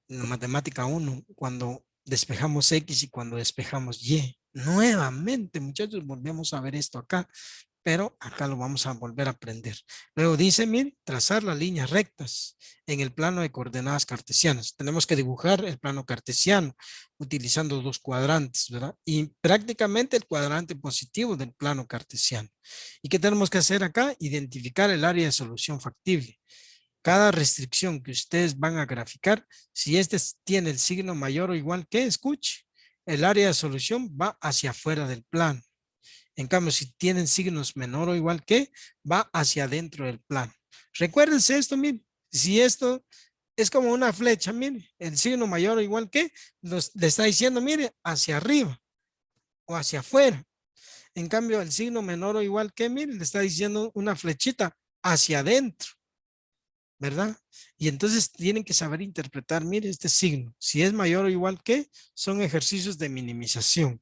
en la matemática 1, cuando despejamos X y cuando despejamos Y. Nuevamente, muchachos, volvemos a ver esto acá, pero acá lo vamos a volver a aprender. Luego dice, miren, trazar las líneas rectas en el plano de coordenadas cartesianas. Tenemos que dibujar el plano cartesiano utilizando dos cuadrantes, ¿verdad? Y prácticamente el cuadrante positivo del plano cartesiano. ¿Y qué tenemos que hacer acá? Identificar el área de solución factible. Cada restricción que ustedes van a graficar, si este tiene el signo mayor o igual que, escuche, el área de solución va hacia afuera del plano. En cambio, si tienen signos menor o igual que, va hacia adentro del plano. Recuérdense esto, miren, si esto es como una flecha, mire, el signo mayor o igual que, le está diciendo, mire, hacia arriba o hacia afuera. En cambio, el signo menor o igual que, mire, le está diciendo una flechita hacia adentro, ¿verdad? Y entonces tienen que saber interpretar, mire, este signo. Si es mayor o igual que, son ejercicios de minimización.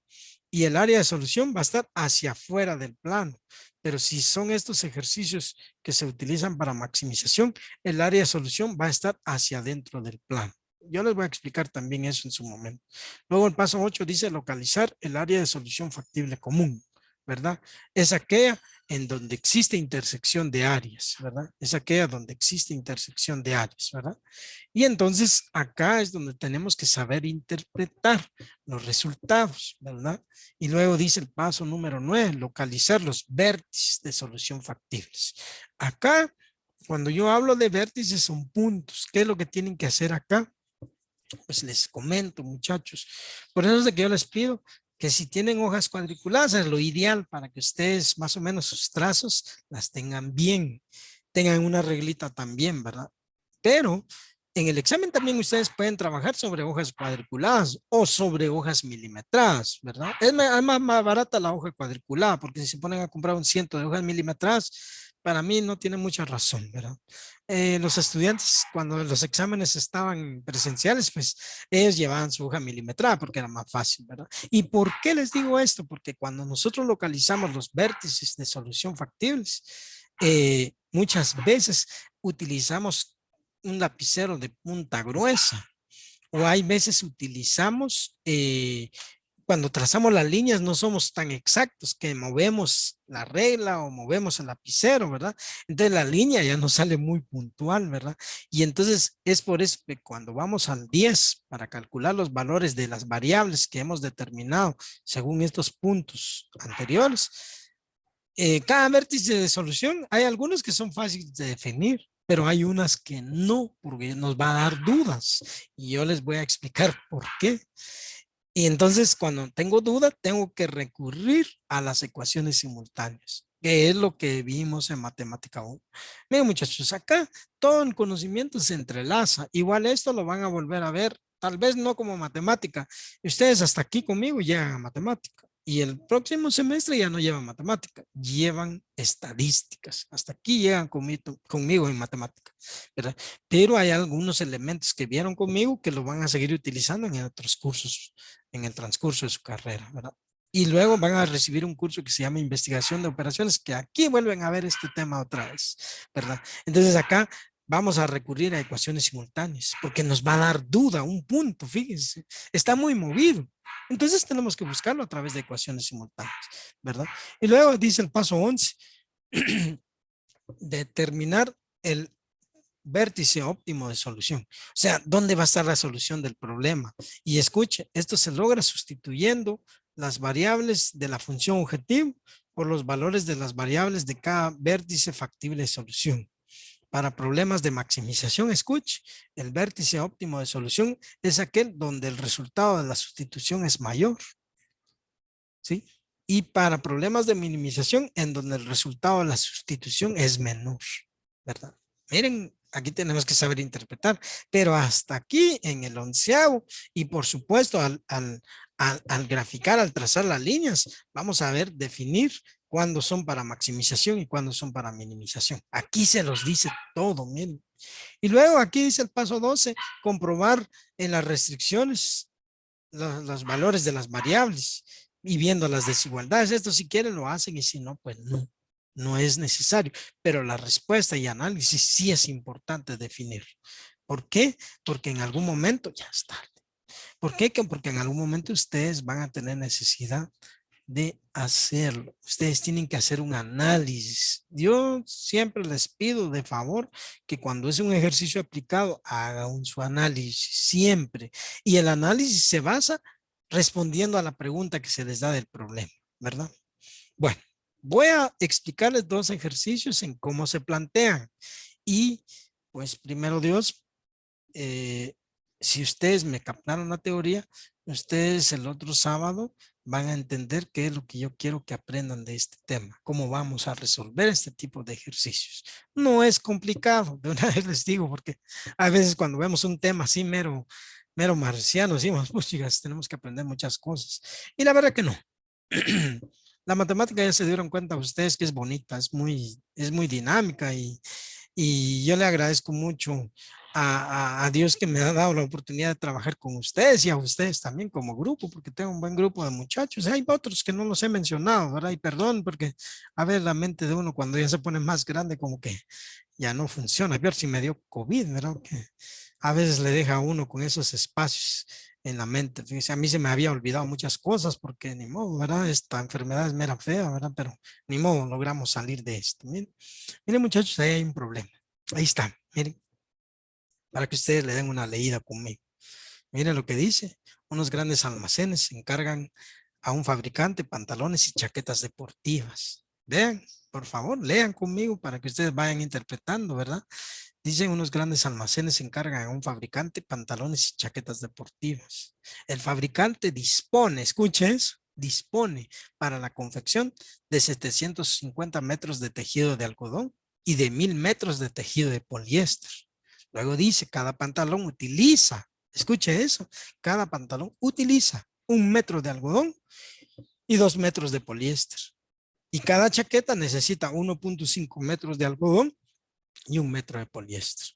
Y el área de solución va a estar hacia afuera del plano. Pero si son estos ejercicios que se utilizan para maximización, el área de solución va a estar hacia adentro del plano. Yo les voy a explicar también eso en su momento. Luego el paso 8 dice localizar el área de solución factible común, ¿verdad? Es aquella en donde existe intersección de áreas, ¿verdad? Es aquella donde existe intersección de áreas, ¿verdad? Y entonces acá es donde tenemos que saber interpretar los resultados, ¿verdad? Y luego dice el paso número 9, localizar los vértices de solución factibles. Acá, cuando yo hablo de vértices, son puntos. ¿Qué es lo que tienen que hacer acá? Pues les comento, muchachos. Por eso es de que yo les pido que si tienen hojas cuadriculadas, es lo ideal para que ustedes más o menos sus trazos las tengan bien, tengan una reglita también, ¿verdad? Pero en el examen también ustedes pueden trabajar sobre hojas cuadriculadas o sobre hojas milimetradas, ¿verdad? Es más barata la hoja cuadriculada, porque si se ponen a comprar un ciento de hojas milimetradas, para mí no tiene mucha razón, ¿verdad? Los estudiantes, cuando los exámenes estaban presenciales, pues ellos llevaban su hoja milimetrada porque era más fácil, ¿verdad? ¿Y por qué les digo esto? Porque cuando nosotros localizamos los vértices de solución factibles, muchas veces utilizamos un lapicero de punta gruesa o hay veces utilizamos cuando trazamos las líneas no somos tan exactos que movemos la regla o movemos el lapicero, ¿verdad? Entonces la línea ya no sale muy puntual, ¿verdad? Y entonces es por eso que cuando vamos al 10 para calcular los valores de las variables que hemos determinado según estos puntos anteriores, cada vértice de solución, hay algunos que son fáciles de definir, pero hay unas que no, porque nos va a dar dudas. Y yo les voy a explicar por qué. Y entonces cuando tengo duda, tengo que recurrir a las ecuaciones simultáneas, que es lo que vimos en matemática 1. Miren muchachos, acá todo el conocimiento se entrelaza. Igual esto lo van a volver a ver, tal vez no como matemática. Ustedes hasta aquí conmigo llegan a matemática. Y el próximo semestre ya no llevan matemática, llevan estadísticas. Hasta aquí llegan conmigo en matemática, ¿verdad? Pero hay algunos elementos que vieron conmigo que lo van a seguir utilizando en otros cursos, en el transcurso de su carrera, ¿verdad? Y luego van a recibir un curso que se llama investigación de operaciones, que aquí vuelven a ver este tema otra vez, ¿verdad? Entonces acá vamos a recurrir a ecuaciones simultáneas, porque nos va a dar duda, un punto, fíjense, está muy movido. Entonces tenemos que buscarlo a través de ecuaciones simultáneas, ¿verdad? Y luego dice el paso 11, determinar el vértice óptimo de solución. O sea, ¿dónde va a estar la solución del problema? Y escuche, esto se logra sustituyendo las variables de la función objetivo por los valores de las variables de cada vértice factible de solución. Para problemas de maximización, escuche, el vértice óptimo de solución es aquel donde el resultado de la sustitución es mayor, ¿sí? Y para problemas de minimización, en donde el resultado de la sustitución es menor, ¿verdad? Miren Aquí tenemos que saber interpretar, pero hasta aquí en el 11º y por supuesto al graficar, al trazar las líneas, vamos a ver definir cuándo son para maximización y cuándo son para minimización. Aquí se los dice todo, miren. Y luego aquí dice el paso 12, comprobar en las restricciones los valores de las variables y viendo las desigualdades. Esto si quieren lo hacen y si no, pues no. No es necesario, pero la respuesta y análisis sí es importante definir. ¿Por qué? Porque en algún momento ya es tarde. ¿Por qué? Porque en algún momento ustedes van a tener necesidad de hacerlo. Ustedes tienen que hacer un análisis. Yo siempre les pido de favor que cuando es un ejercicio aplicado, hagan su análisis siempre. Y el análisis se basa respondiendo a la pregunta que se les da del problema, ¿verdad? Bueno. Voy a explicarles 2 ejercicios en cómo se plantean. Y pues primero Dios, si ustedes me captaron la teoría, ustedes el otro sábado van a entender qué es lo que yo quiero que aprendan de este tema. Cómo vamos a resolver este tipo de ejercicios. No es complicado, de una vez les digo, porque a veces cuando vemos un tema así mero marciano, decimos, pues chicas, tenemos que aprender muchas cosas. Y la verdad que no. La matemática ya se dieron cuenta ustedes que es bonita, es muy dinámica y yo le agradezco mucho a Dios que me ha dado la oportunidad de trabajar con ustedes y a ustedes también como grupo, porque tengo un buen grupo de muchachos. Hay otros que no los he mencionado, ¿verdad? Y perdón, porque a ver, la mente de uno cuando ya se pone más grande como que ya no funciona. A ver si me dio COVID, ¿verdad? Que a veces le deja a uno con esos espacios en la mente. Fíjense, a mí se me había olvidado muchas cosas porque ni modo, ¿verdad? Esta enfermedad es mera fea, ¿verdad? Pero ni modo, logramos salir de esto. Miren muchachos, ahí hay un problema. Ahí está, miren. Para que ustedes le den una leída conmigo. Miren lo que dice. Unos grandes almacenes se encargan a un fabricante pantalones y chaquetas deportivas. Vean, por favor, lean conmigo para que ustedes vayan interpretando, ¿verdad? Dicen unos grandes almacenes se encargan a un fabricante pantalones y chaquetas deportivas. El fabricante dispone, escuche eso, dispone para la confección de 750 metros de tejido de algodón y de 1000 metros de tejido de poliéster. Luego dice, cada pantalón utiliza, escuche eso, cada pantalón utiliza 1 metro de algodón y 2 metros de poliéster. Y cada chaqueta necesita 1.5 metros de algodón y 1 metro de poliéster.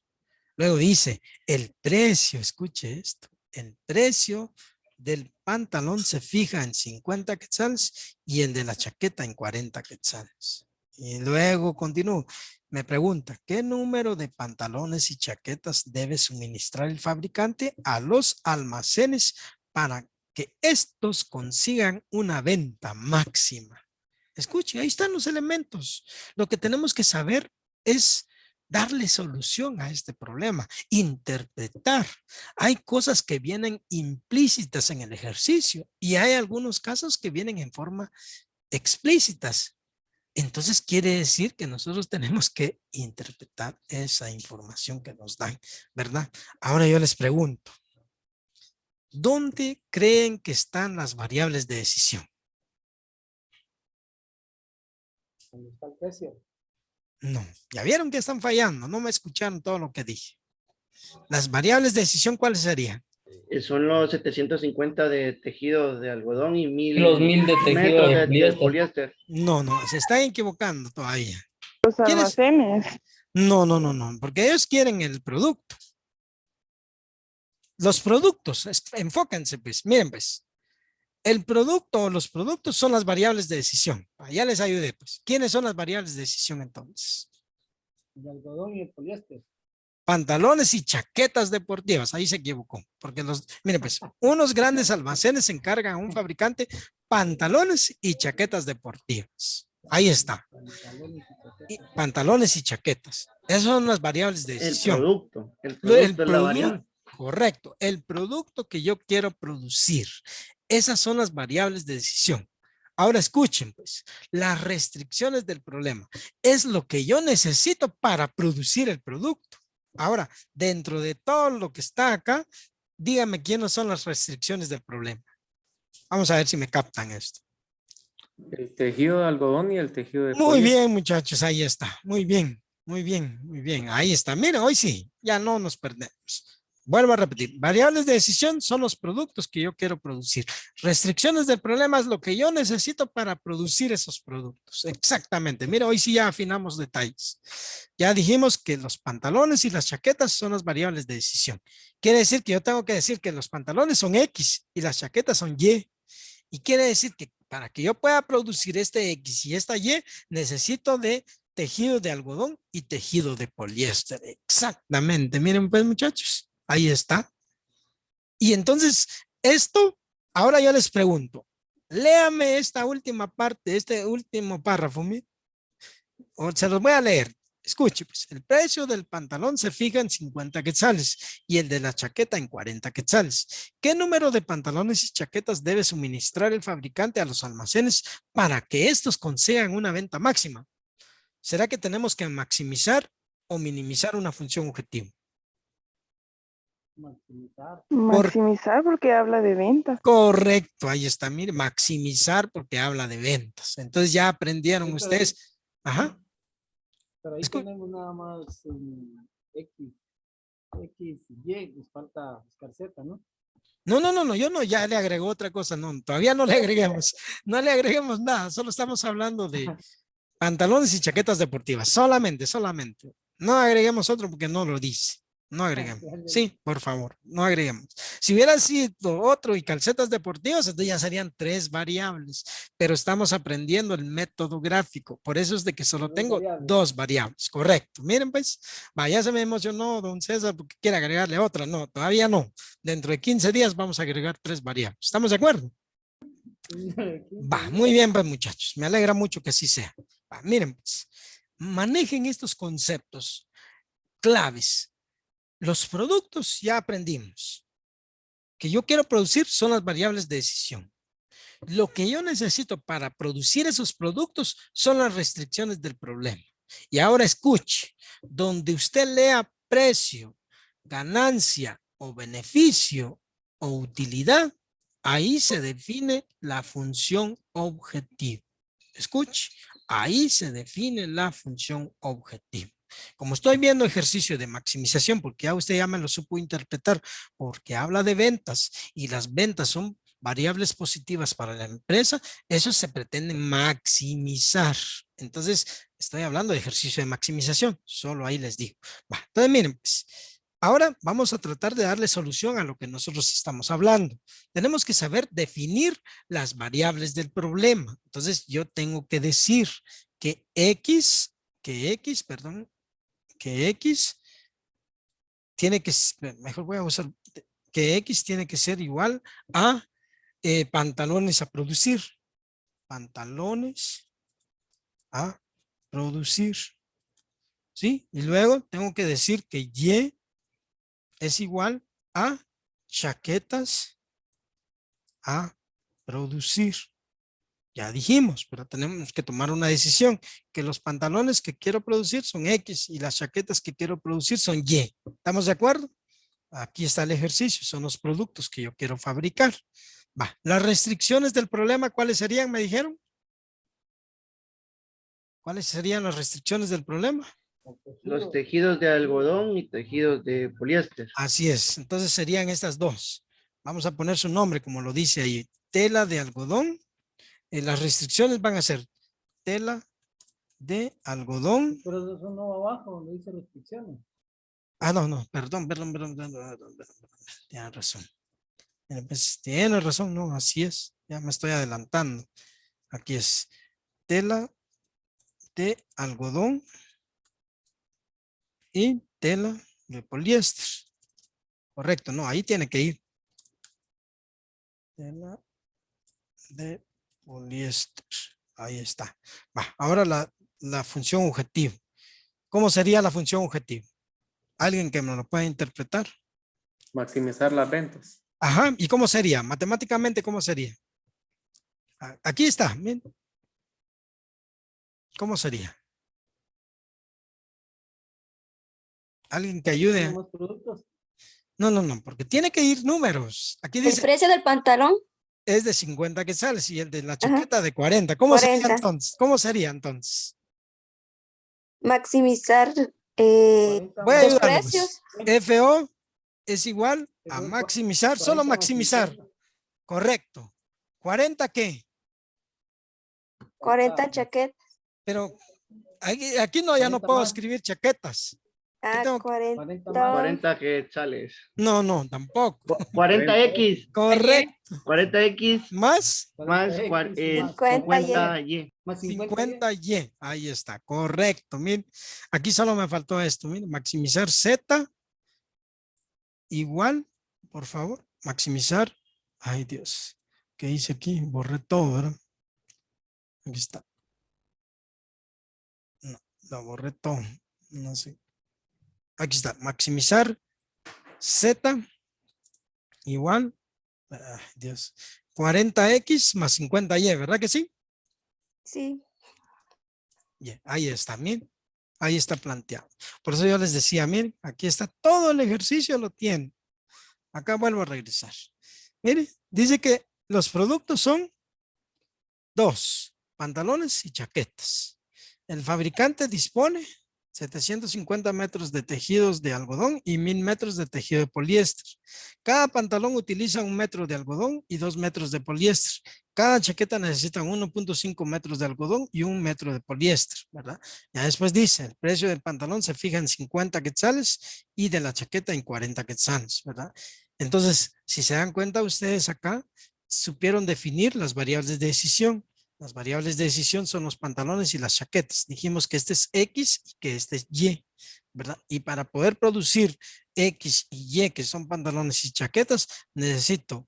Luego dice, el precio, escuche esto, el precio del pantalón se fija en 50 quetzales y el de la chaqueta en 40 quetzales. Y luego continúo. Me pregunta, ¿qué número de pantalones y chaquetas debe suministrar el fabricante a los almacenes para que estos consigan una venta máxima? Escuche, ahí están los elementos. Lo que tenemos que saber es darle solución a este problema, interpretar. Hay cosas que vienen implícitas en el ejercicio y hay algunos casos que vienen en forma explícitas. Entonces quiere decir que nosotros tenemos que interpretar esa información que nos dan, ¿verdad? Ahora yo les pregunto, ¿dónde creen que están las variables de decisión? ¿Dónde está el precio? No, ya vieron que están fallando, no me escucharon todo lo que dije. Las variables de decisión, ¿cuáles serían? Son los 750 de tejido de algodón y 1000 Los 1000 de tejido metros de de poliéster. poliéster. No, se están equivocando todavía. Los ¿Quieres? almacenes. No, porque ellos quieren el producto. Los productos, enfóquense pues, miren pues. El producto o los productos son las variables de decisión. Ya les ayudé pues. ¿Quiénes son las variables de decisión entonces? El algodón y el poliéster. Pantalones y chaquetas deportivas. Ahí se equivocó. Porque miren pues, unos grandes almacenes se encargan a un fabricante pantalones y chaquetas deportivas. Ahí está. Pantalones y chaquetas. Esas son las variables de decisión. El producto es la variable. Correcto. El producto que yo quiero producir. Esas son las variables de decisión. Ahora escuchen, pues, las restricciones del problema. Es lo que yo necesito para producir el producto. Ahora, dentro de todo lo que está acá, díganme quiénes son las restricciones del problema. Vamos a ver si me captan esto. El tejido de algodón y el tejido de Muy poliéster. bien, muchachos, ahí está. Muy bien. Muy bien, muy bien. Ahí está. Mira, hoy sí, ya no nos perdemos. Vuelvo a repetir. Variables de decisión son los productos que yo quiero producir. Restricciones del problema es lo que yo necesito para producir esos productos. Exactamente. Mira, hoy sí ya afinamos detalles. Ya dijimos que los pantalones y las chaquetas son las variables de decisión. Quiere decir que yo tengo que decir que los pantalones son X y las chaquetas son Y. Y quiere decir que para que yo pueda producir este X y esta Y, necesito de tejido de algodón y tejido de poliéster. Exactamente. Miren pues, muchachos, ahí está. Y entonces, esto, ahora yo les pregunto, léame esta última parte, este último párrafo, o se los voy a leer. Escuche, pues, el precio del pantalón se fija en 50 quetzales y el de la chaqueta en 40 quetzales. ¿Qué número de pantalones y chaquetas debe suministrar el fabricante a los almacenes para que estos consigan una venta máxima? ¿Será que tenemos que maximizar o minimizar una función objetivo? Maximizar. Maximizar porque habla de ventas. Correcto, ahí está, mire, maximizar porque habla de ventas. Entonces ya aprendieron Sí, pero- ustedes. Ajá. Pero ahí Escu- tenemos nada más X, Y, nos falta buscar Z, ¿no? No, yo no, ya le agregó otra cosa, no, todavía no le agreguemos, no le agreguemos nada, solo estamos hablando de pantalones y chaquetas deportivas, solamente. No agreguemos otro porque no lo dice, no agreguemos. Sí, por favor, no agreguemos. Si hubiera sido otro y calcetas deportivas, entonces ya serían 3 variables, pero estamos aprendiendo el método gráfico, por eso es de que solo Dos tengo variables. 2 variables, correcto. Miren pues, vaya, se me emocionó don César porque quiere agregarle otra, no, todavía no. Dentro de 15 días vamos a agregar 3 variables, ¿estamos de acuerdo? Va, muy bien pues muchachos, me alegra mucho que así sea. Va, miren pues, manejen estos conceptos claves. Los productos ya aprendimos. Que yo quiero producir son las variables de decisión. Lo que yo necesito para producir esos productos son las restricciones del problema. Y ahora escuche, donde usted lea precio, ganancia o beneficio o utilidad, ahí se define la función objetivo. Escuche, ahí se define la función objetivo. Como estoy viendo ejercicio de maximización, porque ya usted ya me lo supo interpretar, porque habla de ventas y las ventas son variables positivas para la empresa, eso se pretende maximizar. Entonces, estoy hablando de ejercicio de maximización, solo ahí les digo. Va, entonces, miren, pues, ahora vamos a tratar de darle solución a lo que nosotros estamos hablando. Tenemos que saber definir las variables del problema. Entonces, yo tengo que decir que X tiene que, mejor voy a usar, que X tiene que ser igual a pantalones a producir. Pantalones a producir. ¿Sí? Y luego tengo que decir que Y es igual a chaquetas a producir. Ya dijimos, pero tenemos que tomar una decisión, que los pantalones que quiero producir son X y las chaquetas que quiero producir son Y. ¿Estamos de acuerdo? Aquí está el ejercicio, son los productos que yo quiero fabricar. Va, las restricciones del problema, ¿cuáles serían? ¿Me dijeron? ¿Cuáles serían las restricciones del problema? Los tejidos de algodón y tejidos de poliéster. Así es, entonces serían estas dos. Vamos a poner su nombre como lo dice ahí. Tela de algodón. Las restricciones van a ser tela de algodón. Pero eso es uno abajo donde dice restricciones. Ah, no, perdón. Tiene razón. Pues, tiene razón, no, así es. Ya me estoy adelantando. Aquí es tela de algodón y tela de poliéster. Correcto, no, ahí tiene que ir. Tela de poliéster. Ahí está. Va, ahora la función objetivo. ¿Cómo sería la función objetivo? ¿Alguien que me lo pueda interpretar? Maximizar las ventas. Ajá, ¿y cómo sería? Matemáticamente, ¿cómo sería? Aquí está, miren. ¿Cómo sería? ¿Alguien que ayude? ¿Tenemos productos? No, porque tiene que ir números. Aquí El dice, precio del pantalón, es de 50 quetzales y el de la chaqueta de 40. ¿Cómo sería 40. entonces? ¿Cómo sería entonces? maximizar Voy a los ayudarlo, pues. precios. FO es igual a maximizar, solo maximizar. Correcto. 40 ¿qué? 40 chaquetas. Pero aquí no, ya no 40 puedo más. escribir chaquetas. ¿Qué tengo? 40. 40 quetzales. No, tampoco. 40X. Correcto. 40X Más más 50Y. Más 50Y. Ahí está. Correcto. Miren, aquí solo me faltó esto. Miren, maximizar Z igual, por favor, maximizar. Ay, Dios. ¿Qué hice aquí? Borré todo, ¿verdad? Aquí está. No, lo borré todo. No sé. Aquí está. Maximizar Z igual. Ay, Dios. 40X más 50Y, ¿verdad que sí? Sí. Yeah, ahí está, miren. Ahí está planteado. Por eso yo les decía, miren, aquí está todo el ejercicio, lo tienen. Acá vuelvo a regresar. Miren, dice que los productos son 2, pantalones y chaquetas. El fabricante dispone 750 metros de tejidos de algodón y 1000 metros de tejido de poliéster. Cada pantalón utiliza 1 metro de algodón y 2 metros de poliéster. Cada chaqueta necesita 1.5 metros de algodón y 1 metro de poliéster, ¿verdad? Ya después dice, el precio del pantalón se fija en 50 quetzales y de la chaqueta en 40 quetzales, ¿verdad? Entonces, si se dan cuenta ustedes acá, supieron definir las variables de decisión. Las variables de decisión son los pantalones y las chaquetas. Dijimos que este es X y que este es Y, ¿verdad? Y para poder producir X y Y, que son pantalones y chaquetas, necesito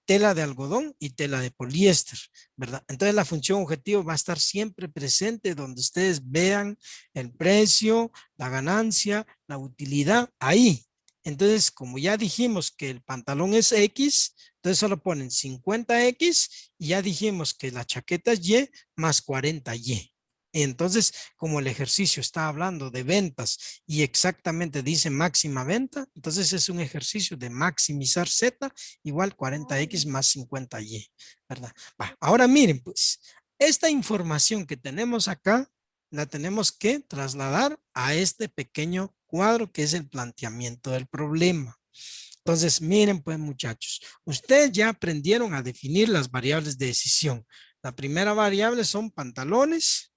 tela de algodón y tela de poliéster, ¿verdad? Entonces la función objetivo va a estar siempre presente donde ustedes vean el precio, la ganancia, la utilidad, ahí. Entonces, como ya dijimos que el pantalón es X, entonces solo ponen 50X y ya dijimos que la chaqueta es Y más 40Y. Entonces, como el ejercicio está hablando de ventas y exactamente dice máxima venta, entonces es un ejercicio de maximizar Z igual 40X más 50Y, ¿verdad? Ahora miren, pues, esta información que tenemos acá, la tenemos que trasladar a este pequeño cuadro que es el planteamiento del problema. Entonces, miren pues muchachos, ustedes ya aprendieron a definir las variables de decisión. La primera variable son pantalones,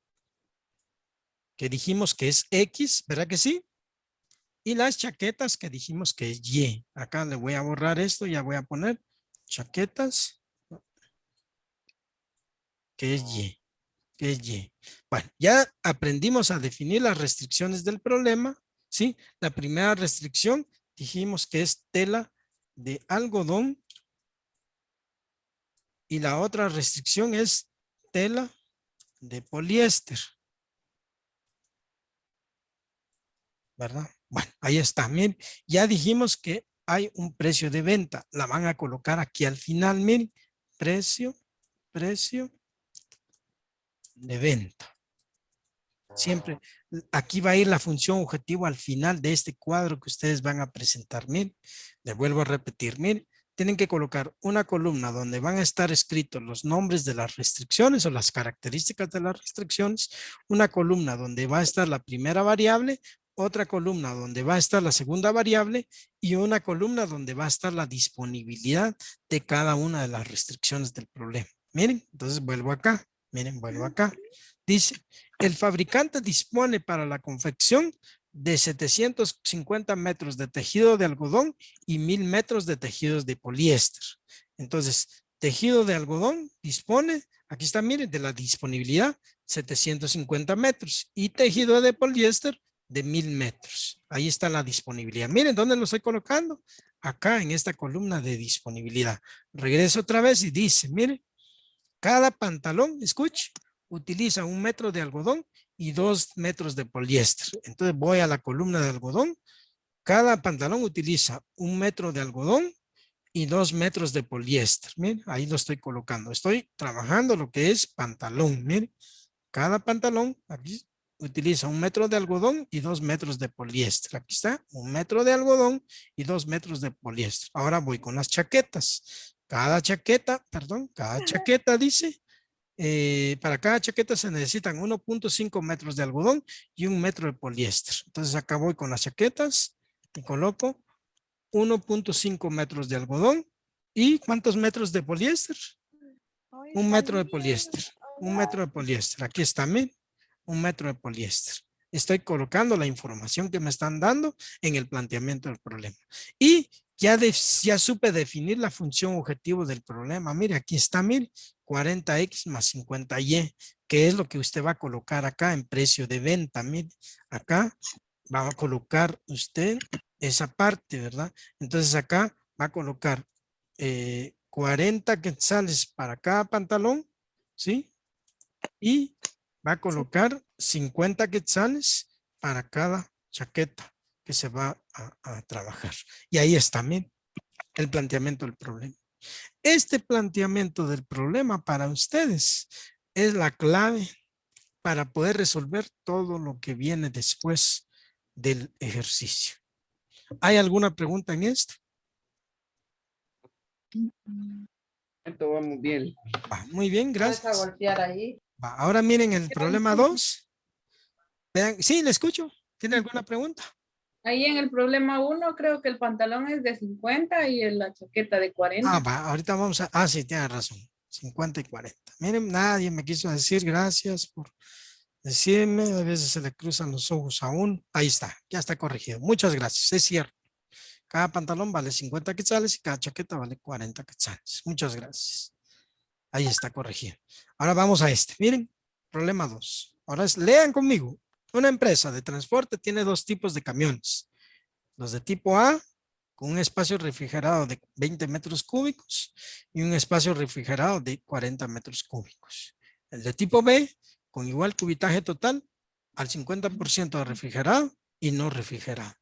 que dijimos que es X, ¿verdad que sí? Y las chaquetas que dijimos que es Y. Acá le voy a borrar esto, ya voy a poner chaquetas, que es Y. Que es Y. Bueno, ya aprendimos a definir las restricciones del problema, ¿sí? La primera restricción dijimos que es tela de algodón y la otra restricción es tela de poliéster, ¿verdad? Bueno, ahí está. Miren, ya dijimos que hay un precio de venta. La van a colocar aquí al final, miren. Precio de venta. Siempre aquí va a ir la función objetivo al final de este cuadro que ustedes van a presentar. Miren, le vuelvo a repetir, miren, tienen que colocar una columna donde van a estar escritos los nombres de las restricciones o las características de las restricciones, una columna donde va a estar la primera variable, otra columna donde va a estar la segunda variable y una columna donde va a estar la disponibilidad de cada una de las restricciones del problema. Miren, entonces vuelvo acá, miren, vuelvo acá. Dice, el fabricante dispone para la confección de 750 metros de tejido de algodón y 1000 metros de tejidos de poliéster. Entonces, tejido de algodón dispone, aquí está, miren, de la disponibilidad, 750 metros y tejido de poliéster de 1000 metros. Ahí está la disponibilidad. Miren, ¿dónde lo estoy colocando? Acá en esta columna de disponibilidad. Regreso otra vez y dice, miren, cada pantalón, escuche, utiliza 1 metro de algodón y 2 metros de poliéster. Entonces voy a la columna de algodón. Cada pantalón utiliza 1 metro de algodón y 2 metros de poliéster. Miren, ahí lo estoy colocando. Estoy trabajando lo que es pantalón. Miren, cada pantalón aquí utiliza 1 metro de algodón y 2 metros de poliéster. Aquí está, 1 metro de algodón y 2 metros de poliéster. Ahora voy con las chaquetas. Cada chaqueta dice Para cada chaqueta se necesitan 1.5 metros de algodón y 1 metro de poliéster. Entonces acá voy con las chaquetas y coloco 1.5 metros de algodón y ¿cuántos metros de poliéster? 1 metro de poliéster. 1 metro de poliéster. Aquí está, miren, 1 metro de poliéster. Estoy colocando la información que me están dando en el planteamiento del problema. Y ya supe definir la función objetivo del problema. Mire, aquí está, mire, 40x más 50y, que es lo que usted va a colocar acá en precio de venta. Mire, acá va a colocar usted esa parte, ¿verdad? Entonces acá va a colocar 40 quetzales para cada pantalón, ¿sí? Y va a colocar 50 quetzales para cada chaqueta que se va a trabajar. Y ahí está, miren, el planteamiento del problema. Este planteamiento del problema para ustedes es la clave para poder resolver todo lo que viene después del ejercicio. ¿Hay alguna pregunta en esto? Esto vamos bien. Muy bien, Vas a gracias. golpear ahí. Ahora miren el problema 2. Vean, sí, le escucho. ¿Tiene alguna pregunta? Ahí en el problema 1 creo que el pantalón es de 50 y la chaqueta de 40. Ahorita vamos a... sí, tiene razón. 50 y 40. Miren, nadie me quiso decir gracias por decirme. A veces se le cruzan los ojos a uno. Ahí está, ya está corregido. Muchas gracias, es cierto. Cada pantalón vale 50 quetzales y cada chaqueta vale 40 quetzales. Muchas gracias. Ahí está corregido. Ahora vamos a este. Miren, problema 2. Ahora lean conmigo. Una empresa de transporte tiene 2 tipos de camiones. Los de tipo A, con un espacio refrigerado de 20 metros cúbicos y un espacio refrigerado de 40 metros cúbicos. El de tipo B, con igual cubitaje total, al 50% de refrigerado y no refrigerado.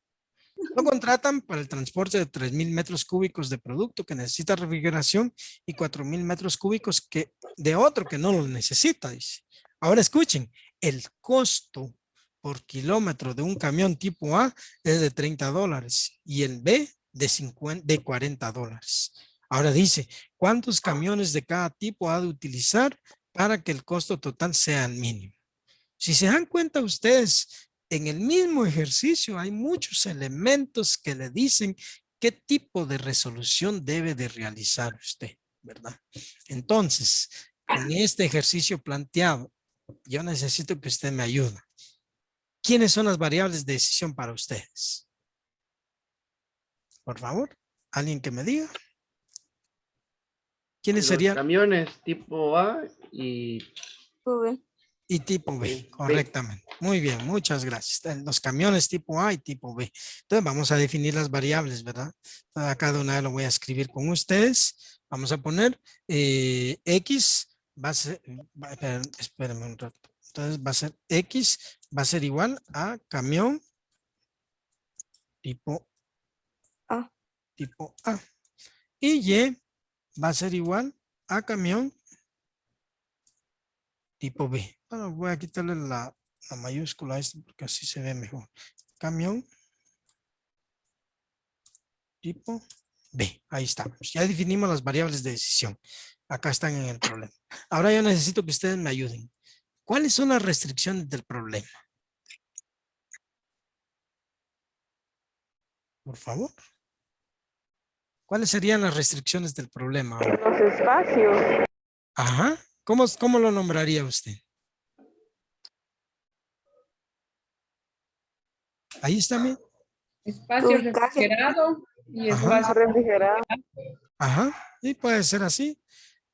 Lo contratan para el transporte de 3,000 metros cúbicos de producto que necesita refrigeración y 4,000 metros cúbicos de otro que no lo necesita, dice. Ahora escuchen, el costo por kilómetro de un camión tipo A es de $30 y el B de $40. Ahora dice, ¿cuántos camiones de cada tipo ha de utilizar para que el costo total sea el mínimo? Si se dan cuenta ustedes, en el mismo ejercicio hay muchos elementos que le dicen qué tipo de resolución debe de realizar usted, ¿verdad? Entonces, con este ejercicio planteado, yo necesito que usted me ayude. ¿Quiénes son las variables de decisión para ustedes? Por favor, alguien que me diga. ¿Quiénes Los serían? camiones tipo A y Y tipo B, correctamente. Muy bien, muchas gracias. Los camiones tipo A y tipo B. Entonces vamos a definir las variables, ¿verdad? A cada una lo voy a escribir con ustedes. Vamos a poner X va a ser, espérenme un rato. Entonces va a ser X, va a ser igual a camión tipo A. Tipo A. Y Y va a ser igual a camión tipo B. Bueno, voy a quitarle la mayúscula a esto porque así se ve mejor. Camión tipo B. Ahí estamos. Ya definimos las variables de decisión. Acá están en el problema. Ahora yo necesito que ustedes me ayuden. ¿Cuáles son las restricciones del problema? Por favor. ¿Cuáles serían las restricciones del problema? Los espacios. Ajá. ¿Cómo lo nombraría usted? Ahí está bien. Espacio Ubicaje. refrigerado y Ajá. espacio Refrigerado. Ajá. Y puede ser así.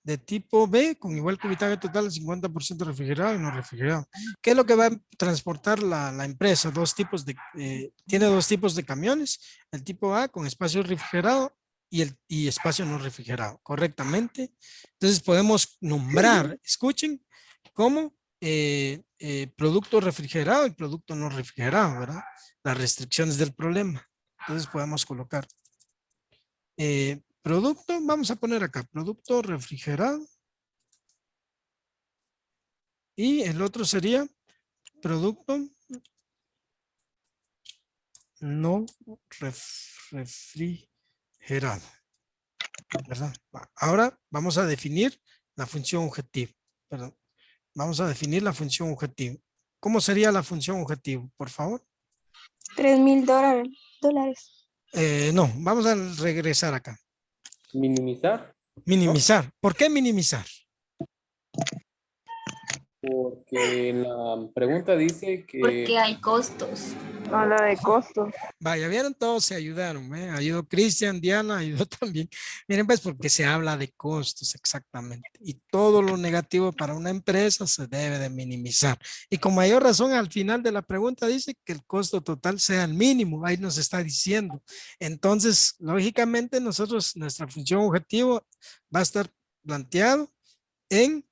De tipo B, con igual cubitaje total del 50% refrigerado y no refrigerado. ¿Qué es lo que va a transportar la empresa? Tiene 2 tipos de camiones. El tipo A con espacio refrigerado y espacio no refrigerado, correctamente. Entonces podemos nombrar, escuchen, como producto refrigerado y producto no refrigerado, ¿verdad? Las restricciones del problema. Entonces podemos colocar producto, vamos a poner acá, producto refrigerado. Y el otro sería producto no refrigerado. ¿Verdad? Ahora vamos a definir la función objetiva. perdón. Vamos a definir la función objetivo. ¿Cómo sería la función objetivo, por favor? $3,000. No, vamos a regresar acá. Minimizar, Minimizar. ¿Por qué minimizar? porque en la pregunta dice que Porque hay costos. Habla de costos. Vaya, vieron, todos se ayudaron, ¿eh? Ayudó Cristian, Diana, ayudó también. Miren, pues porque se habla de costos exactamente. Y todo lo negativo para una empresa se debe de minimizar. Y con mayor razón al final de la pregunta dice que el costo total sea el mínimo. Ahí nos está diciendo. Entonces, lógicamente nosotros, nuestra función objetivo va a estar planteado en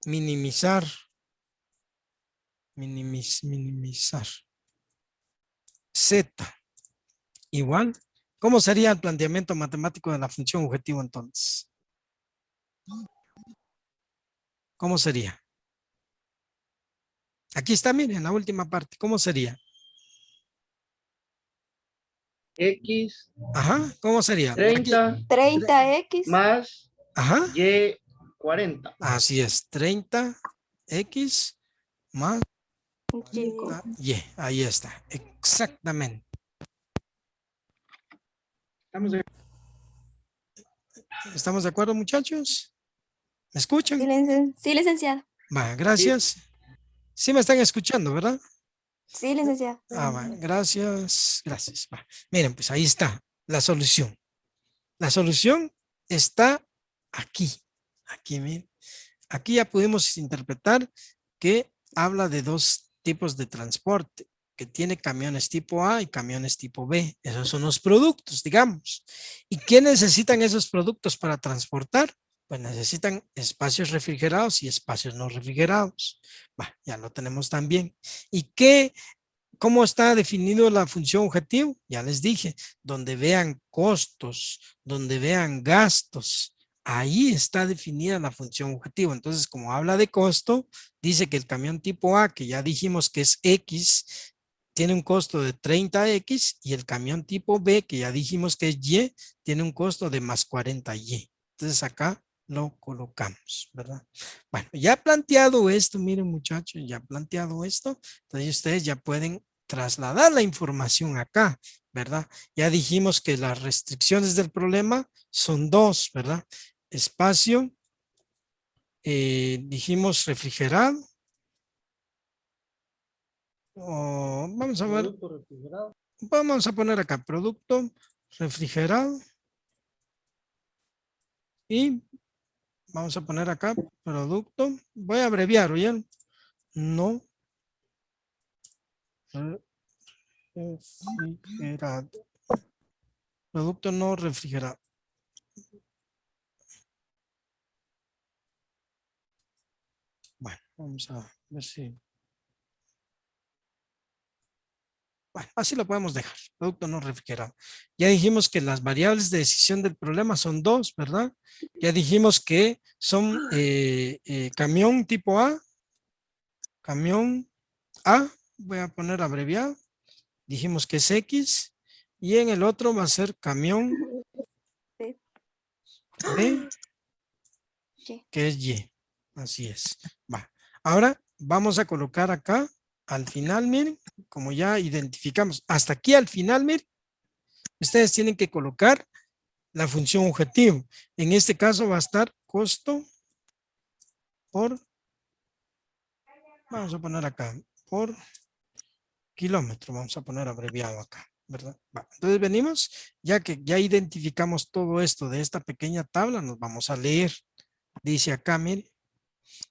minimizar. Minimizar. Z igual. ¿Cómo sería el planteamiento matemático de la función objetivo entonces? ¿Cómo sería? Aquí está, miren, la última parte. ¿Cómo sería? X Ajá, ¿cómo sería? Aquí, 30 30X. más ajá, Y 40. así es. 30X más Y. Y. Ahí está. Exactamente. ¿Estamos de acuerdo, muchachos? ¿Me escuchan? Sí, licenciado. Va, gracias. Sí me están escuchando, ¿verdad? Sí, licenciado. Va, gracias, gracias. Va. Miren, pues ahí está la solución. La solución está aquí. Aquí, miren. Aquí ya pudimos interpretar que habla de dos tipos de transporte, que tiene camiones tipo A y camiones tipo B. Esos son los productos, digamos. ¿Y qué necesitan esos productos para transportar? Pues necesitan espacios refrigerados y espacios no refrigerados. Va, ya lo tenemos también. ¿Y cómo está definido la función objetivo? Ya les dije, donde vean costos, donde vean gastos, ahí está definida la función objetivo. Entonces, como habla de costo, dice que el camión tipo A, que ya dijimos que es X, tiene un costo de 30X y el camión tipo B, que ya dijimos que es Y, tiene un costo de más 40Y. Entonces, acá lo colocamos, ¿verdad? Bueno, ya planteado esto, miren muchachos, ya planteado esto, entonces ustedes ya pueden trasladar la información acá, ¿verdad? Ya dijimos que las restricciones del problema son dos, ¿verdad? Espacio, dijimos refrigerado. Vamos a ver, Producto refrigerado. vamos a poner acá producto refrigerado y vamos a poner acá producto, voy a abreviar, ¿oyen? No refrigerado. Producto no refrigerado. Bueno, vamos a ver si. Bueno, así lo podemos dejar. Producto no refrigerado. Ya dijimos que las variables de decisión del problema son dos, ¿verdad? Ya dijimos que son camión tipo A. Camión A. Voy a poner abreviado. Dijimos que es X. Y en el otro va a ser camión B, que es Y. Así es. Va. Ahora vamos a colocar acá al final, miren, como ya identificamos, hasta aquí al final, miren, ustedes tienen que colocar la función objetivo. En este caso va a estar costo por, vamos a poner acá, por kilómetro, vamos a poner abreviado acá, ¿verdad? Va. Entonces venimos, ya que ya identificamos todo esto de esta pequeña tabla, nos vamos a leer. Dice acá, miren,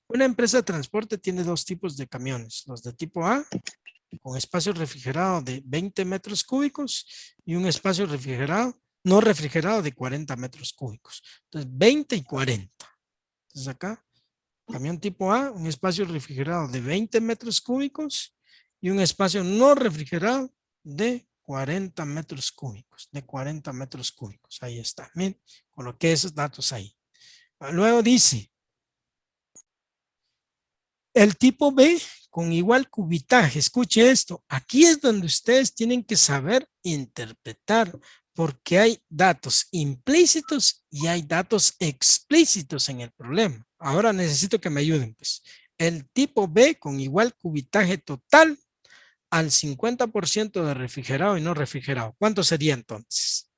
una empresa de transporte tiene dos tipos de camiones, los de tipo A, con espacio refrigerado de 20 metros cúbicos y un espacio refrigerado, no refrigerado de 40 metros cúbicos. Entonces, 20 y 40. Entonces acá, camión tipo A, un espacio refrigerado de 20 metros cúbicos y un espacio no refrigerado de 40 metros cúbicos, Ahí está. Miren, coloqué esos datos ahí. Luego dice, el tipo B con igual cubitaje, escuche esto, aquí es donde ustedes tienen que saber interpretar, porque hay datos implícitos y hay datos explícitos en el problema. Ahora necesito que me ayuden, pues. El tipo B con igual cubitaje total al 50% de refrigerado y no refrigerado. ¿Cuánto sería entonces?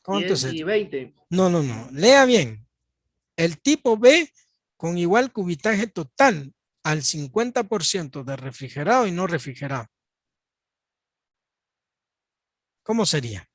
¿Cuánto 10 sería? y 20. No, no, no. Lea bien. El tipo B con igual cubitaje total al 50% de refrigerado y no refrigerado. ¿Cómo sería?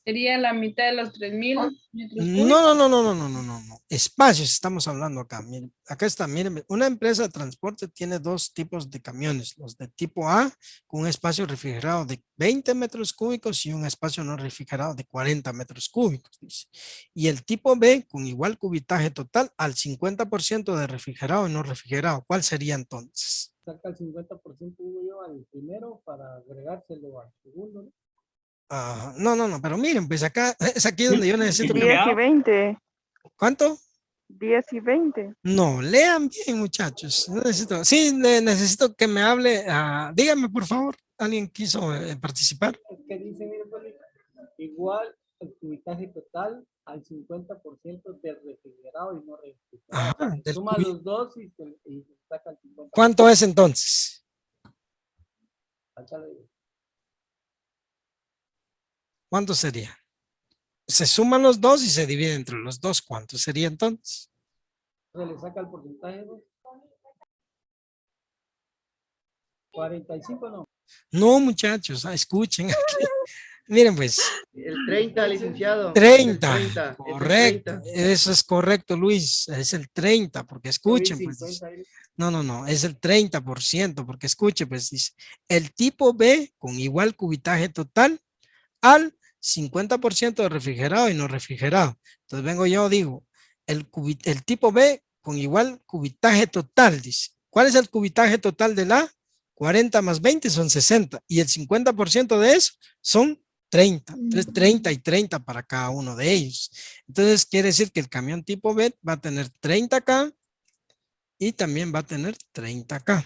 Sería la mitad de los 3000 metros No, cúbicos. no, no, no, no, no, no, no, no. Espacios estamos hablando acá. Miren, acá está, miren, una empresa de transporte tiene dos tipos de camiones, los de tipo A con un espacio refrigerado de 20 metros cúbicos y un espacio no refrigerado de 40 metros cúbicos, dice. Y el tipo B con igual cubitaje total al 50% de refrigerado y no refrigerado. ¿Cuál sería entonces? Saca el 50% digo yo al primero para agregárselo al segundo, ¿no? Ah, no, no, no, pero miren, pues acá es aquí donde yo necesito. 10 y 20. ¿Cuánto? 10 y 20. No, lean bien, muchachos. No necesito, sí, necesito que me hable. Dígame, por favor, ¿alguien quiso participar? Es que dice, mire, pues, igual el cubitaje total al 50% del refrigerado y no refrigerado. Ajá, O sea, del suma cubi- los dos y se saca el 50%. ¿Cuánto es entonces? Sácale, ¿Cuánto sería? Se suman los dos y se divide entre los dos. ¿Cuánto sería entonces? se le saca el porcentaje, ¿no? 45 no. No, muchachos, escuchen aquí. Miren, pues, El 30, licenciado. 30. El 30. Correcto. Eso es correcto, Luis. Es el 30, porque escuchen, pues. 50 ahí. No, no, no, es el 30%, porque escuche, pues dice, el tipo B con igual cubitaje total al 50% de refrigerado y no refrigerado. Entonces vengo yo, digo, el tipo B con igual cubitaje total, dice. ¿Cuál es el cubitaje total de la? 40 más 20 son 60 y el 50% de eso son 30. Entonces 30 y 30 para cada uno de ellos. Entonces quiere decir que el camión tipo B va a tener 30 acá y también va a tener 30 acá.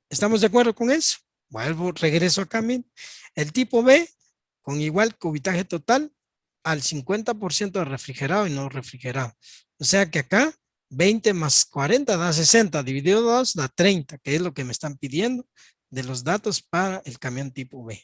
¿Estamos de acuerdo con eso? Vuelvo, regreso acá, miren. El tipo B con igual cubitaje total al 50% de refrigerado y no refrigerado. O sea que acá 20 más 40 da 60, dividido 2 da 30, que es lo que me están pidiendo de los datos para el camión tipo B.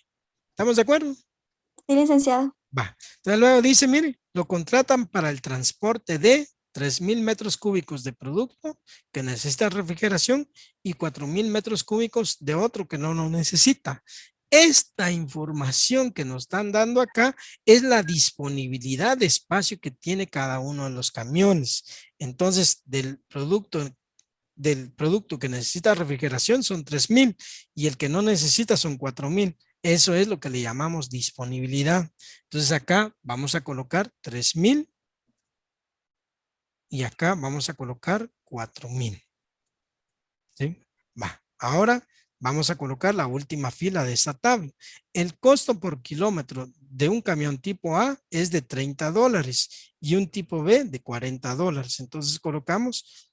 ¿Estamos de acuerdo? Sí, licenciado. Va. Entonces luego dice, mire, lo contratan para el transporte de 3,000 metros cúbicos de producto que necesita refrigeración y 4,000 metros cúbicos de otro que no lo necesita. Esta información que nos están dando acá es la disponibilidad de espacio que tiene cada uno de los camiones. Entonces, del producto que necesita refrigeración son 3,000 y el que no necesita son 4,000. Eso es lo que le llamamos disponibilidad. Entonces acá vamos a colocar 3,000 y acá vamos a colocar 4,000. ¿Sí? Va. Ahora vamos a colocar la última fila de esta tabla. El costo por kilómetro de un camión tipo A es de $30 y un tipo B de $40. Entonces colocamos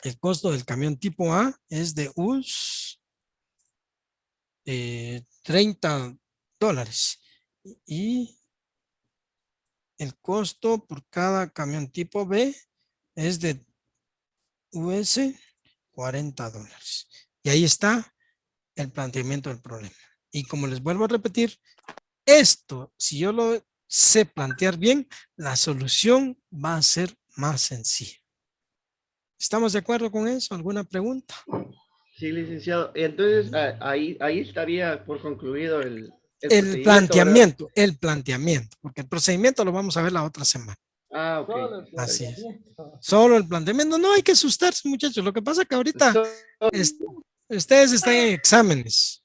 el costo del camión tipo A es de $30 y el costo por cada camión tipo B es de US $40. Y ahí está el planteamiento del problema. Y como les vuelvo a repetir, esto, si yo lo sé plantear bien, la solución va a ser más sencilla. ¿Estamos de acuerdo con eso? ¿Alguna pregunta? Sí, licenciado. Entonces, ahí estaría por concluido el El planteamiento, porque el procedimiento lo vamos a ver la otra semana. Ah, ok. Solo el Así es. planteamiento. Solo el planteamiento, no hay que asustarse, muchachos. Lo que pasa es que ahorita ustedes están en exámenes.